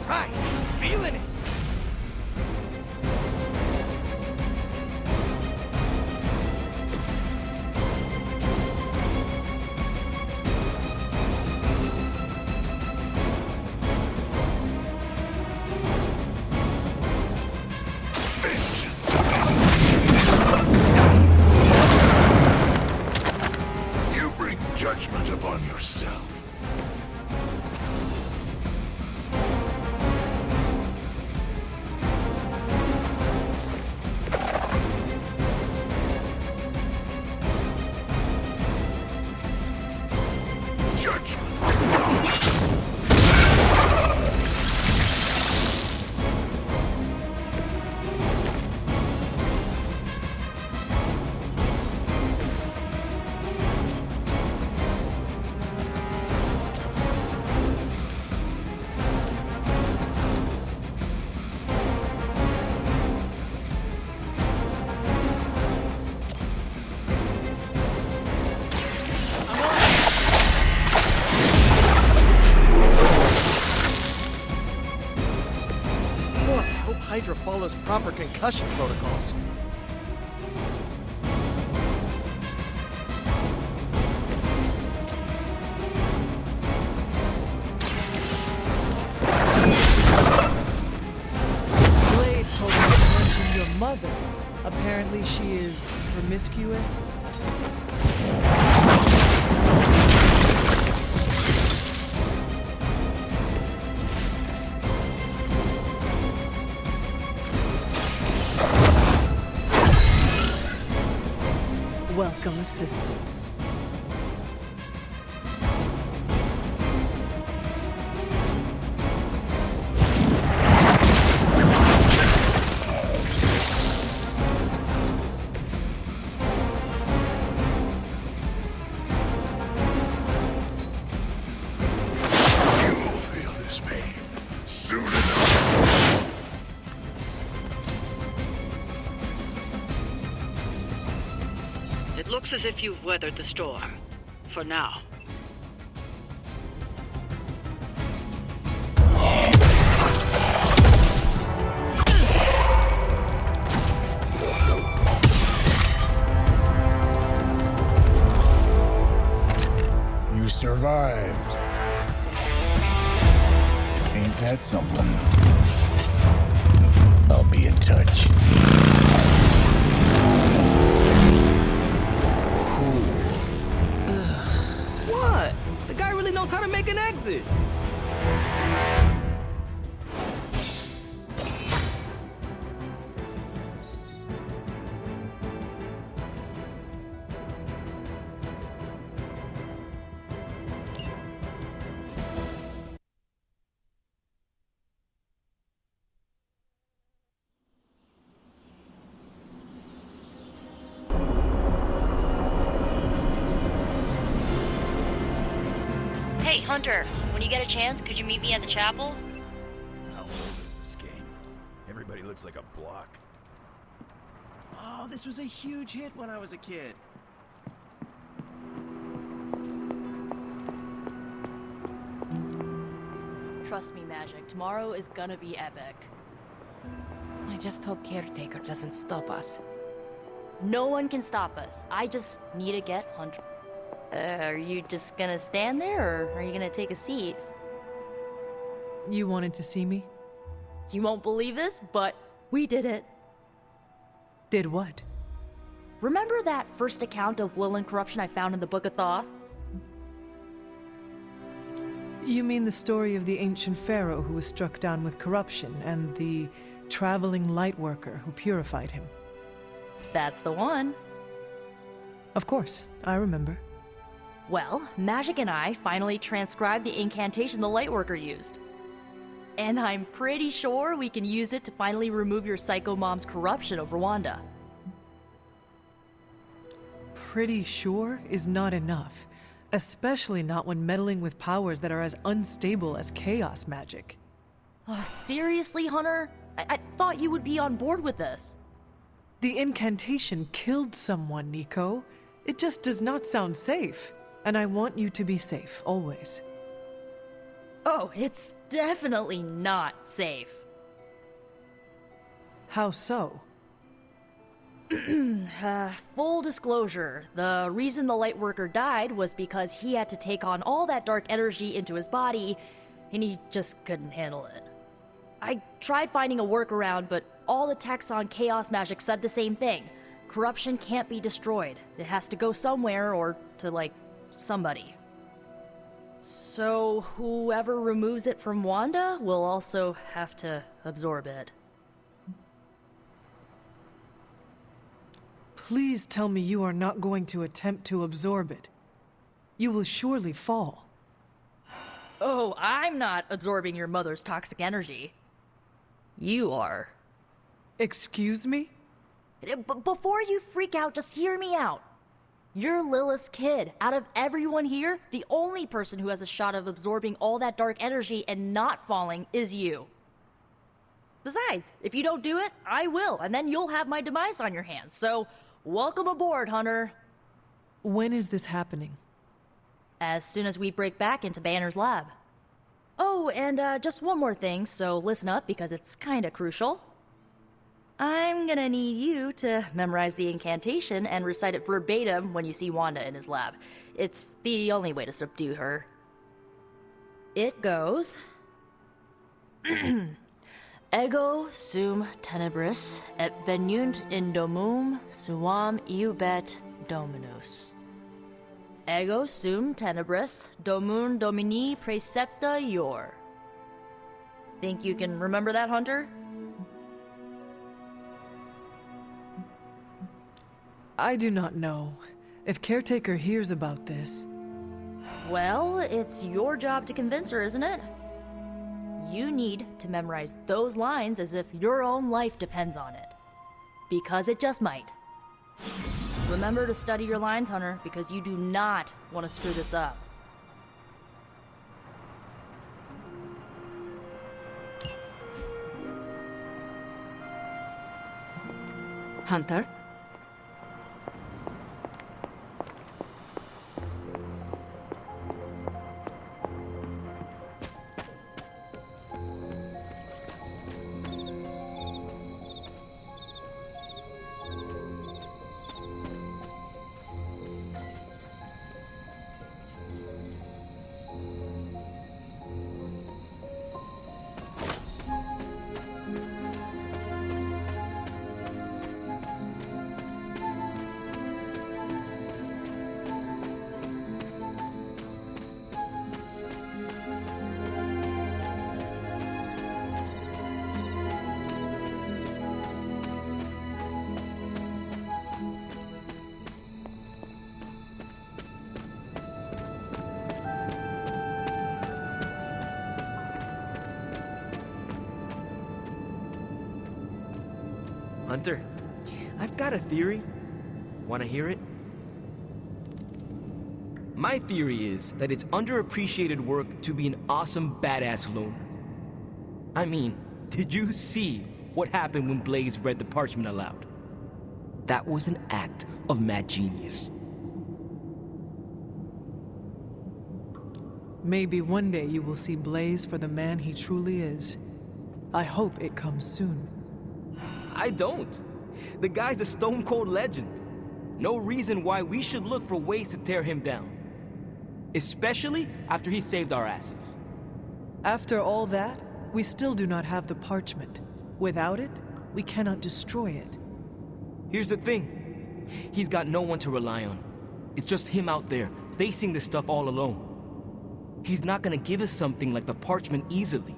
Right, feeling it. You bring judgment upon yourself. Hydra follows proper concussion protocols. Blade told me to mention your mother. Apparently Apparently she is promiscuous. Welcome assistance. It looks as if you've weathered the storm. For now. You survived. Ain't that something? I'll be in touch. What? The guy really knows how to make an exit. Hey, Hunter, when you get a chance, could you meet me at the chapel? How old is this game? Everybody looks like a block. Oh, this was a huge hit when I was a kid. Trust me, Magic. Tomorrow is gonna be epic. I just hope Caretaker doesn't stop us. No one can stop us. I just need to get Hunter. Are you just gonna stand there, or are you gonna take a seat? You wanted to see me? You won't believe this, but we did it. Did what? Remember that first account of Lilith corruption I found in the Book of Thoth? You mean the story of the ancient pharaoh who was struck down with corruption, and the traveling lightworker who purified him? That's the one. Of course, I remember. Well, Magic and I finally transcribed the incantation the Lightworker used. And I'm pretty sure we can use it to finally remove your psycho mom's corruption over Wanda. Pretty sure is not enough, especially not when meddling with powers that are as unstable as chaos magic. Oh, seriously, Hunter? I thought you would be on board with this. The incantation killed someone, Nico. It just does not sound safe. And I want you to be safe, always. Oh, it's definitely not safe. How so? Full disclosure, the reason the Lightworker died was because he had to take on all that dark energy into his body, and he just couldn't handle it. I tried finding a workaround, but all the texts on Chaos Magic said the same thing. Corruption can't be destroyed. It has to go somewhere, or to, like, somebody. So whoever removes it from Wanda will also have to absorb it. Please tell me you are not going to attempt to absorb it. You will surely fall. Oh, I'm not absorbing your mother's toxic energy. You are. Excuse me? Before you freak out, just hear me out. You're Lilith's kid. Out of everyone here, the only person who has a shot of absorbing all that dark energy and not falling is you. Besides, if you don't do it, I will, and then you'll have my demise on your hands. So, welcome aboard, Hunter. When is this happening? As soon as we break back into Banner's lab. Oh, and just one more thing, so listen up because it's kinda crucial. I'm gonna need you to memorize the incantation and recite it verbatim when you see Wanda in his lab. It's the only way to subdue her. It goes... Ego sum tenebris et venunt in domum suam iubet dominus. Ego sum tenebris domum domini precepta ior. Think you can remember that, Hunter? I do not know. If Caretaker hears about this... Well, it's your job to convince her, isn't it? You need to memorize those lines as if your own life depends on it. Because it just might. Remember to study your lines, Hunter, because you do not want to screw this up. Hunter? Hunter, I've got a theory. Want to hear it? My theory is that it's underappreciated work to be an awesome, badass loner. I mean, did you see what happened when Blaze read the parchment aloud? That was an act of mad genius. Maybe one day you will see Blaze for the man he truly is. I hope it comes soon. I don't. The guy's a stone-cold legend. No reason why we should look for ways to tear him down. Especially after he saved our asses. After all that, we still do not have the parchment. Without it, we cannot destroy it. Here's the thing. He's got no one to rely on. It's just him out there, facing this stuff all alone. He's not gonna give us something like the parchment easily.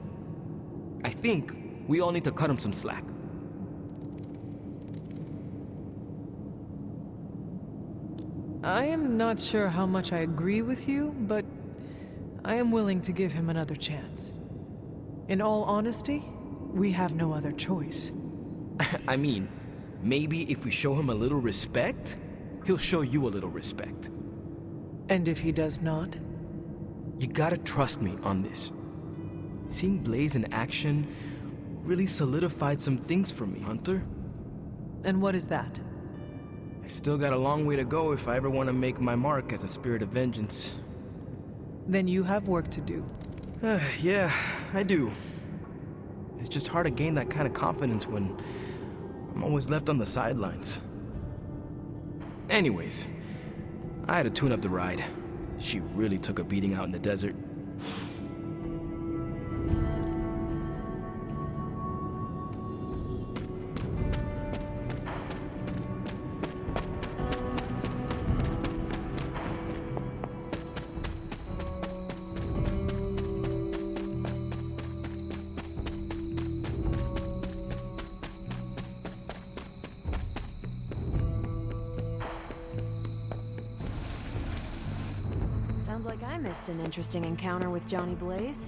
I think we all need to cut him some slack. I am not sure how much I agree with you, but I am willing to give him another chance. In all honesty, we have no other choice. I mean, maybe if we show him a little respect, he'll show you a little respect. And if he does not? You gotta trust me on this. Seeing Blaze in action really solidified some things for me, Hunter. And what is that? I still got a long way to go if I ever want to make my mark as a spirit of vengeance. Then you have work to do. Yeah, I do. It's just hard to gain that kind of confidence when I'm always left on the sidelines. Anyways, I had to tune up the ride. She really took a beating out in the desert. Sounds like I missed an interesting encounter with Johnny Blaze.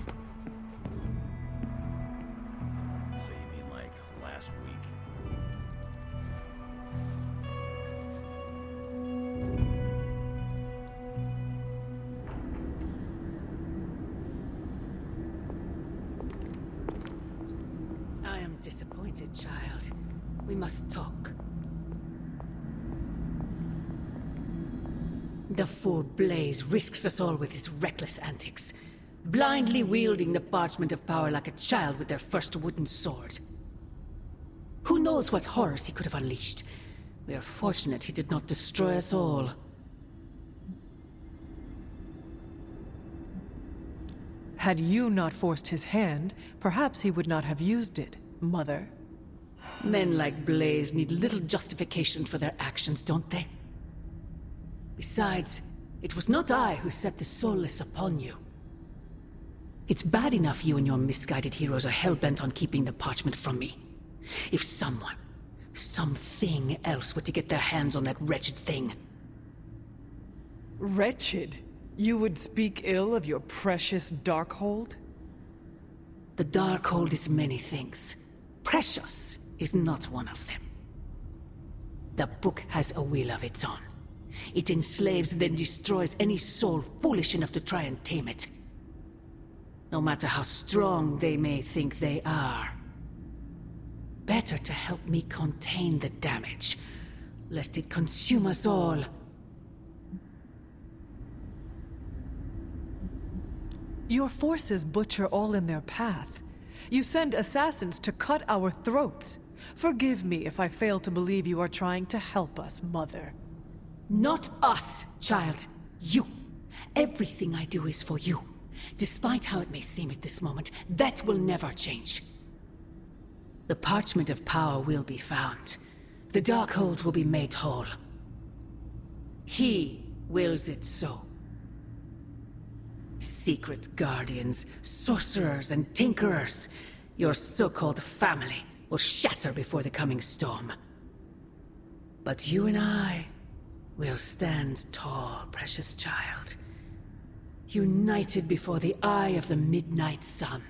So you mean like last week? I am disappointed, child. We must talk. The fool Blaze risks us all with his reckless antics, blindly wielding the parchment of power like a child with their first wooden sword. Who knows what horrors he could have unleashed? We are fortunate he did not destroy us all. Had you not forced his hand, perhaps he would not have used it. Mother? Men like Blaze need little justification for their actions, don't they? Besides, it was not I who set the Soulless upon you. It's bad enough you and your misguided heroes are hell-bent on keeping the parchment from me. If someone, something else were to get their hands on that wretched thing... Wretched? You would speak ill of your precious Darkhold? The Darkhold is many things. Precious is not one of them. The book has a will of its own. It enslaves, then destroys any soul foolish enough to try and tame it. No matter how strong they may think they are. Better to help me contain the damage, lest it consume us all. Your forces butcher all in their path. You send assassins to cut our throats. Forgive me if I fail to believe you are trying to help us, Mother. Not us, child. You. Everything I do is for you. Despite how it may seem at this moment, that will never change. The parchment of power will be found. The Darkhold will be made whole. He wills it so. Secret guardians, sorcerers, and tinkerers, your so-called family will shatter before the coming storm. But you and I will stand tall, precious child. United before the eye of the midnight sun.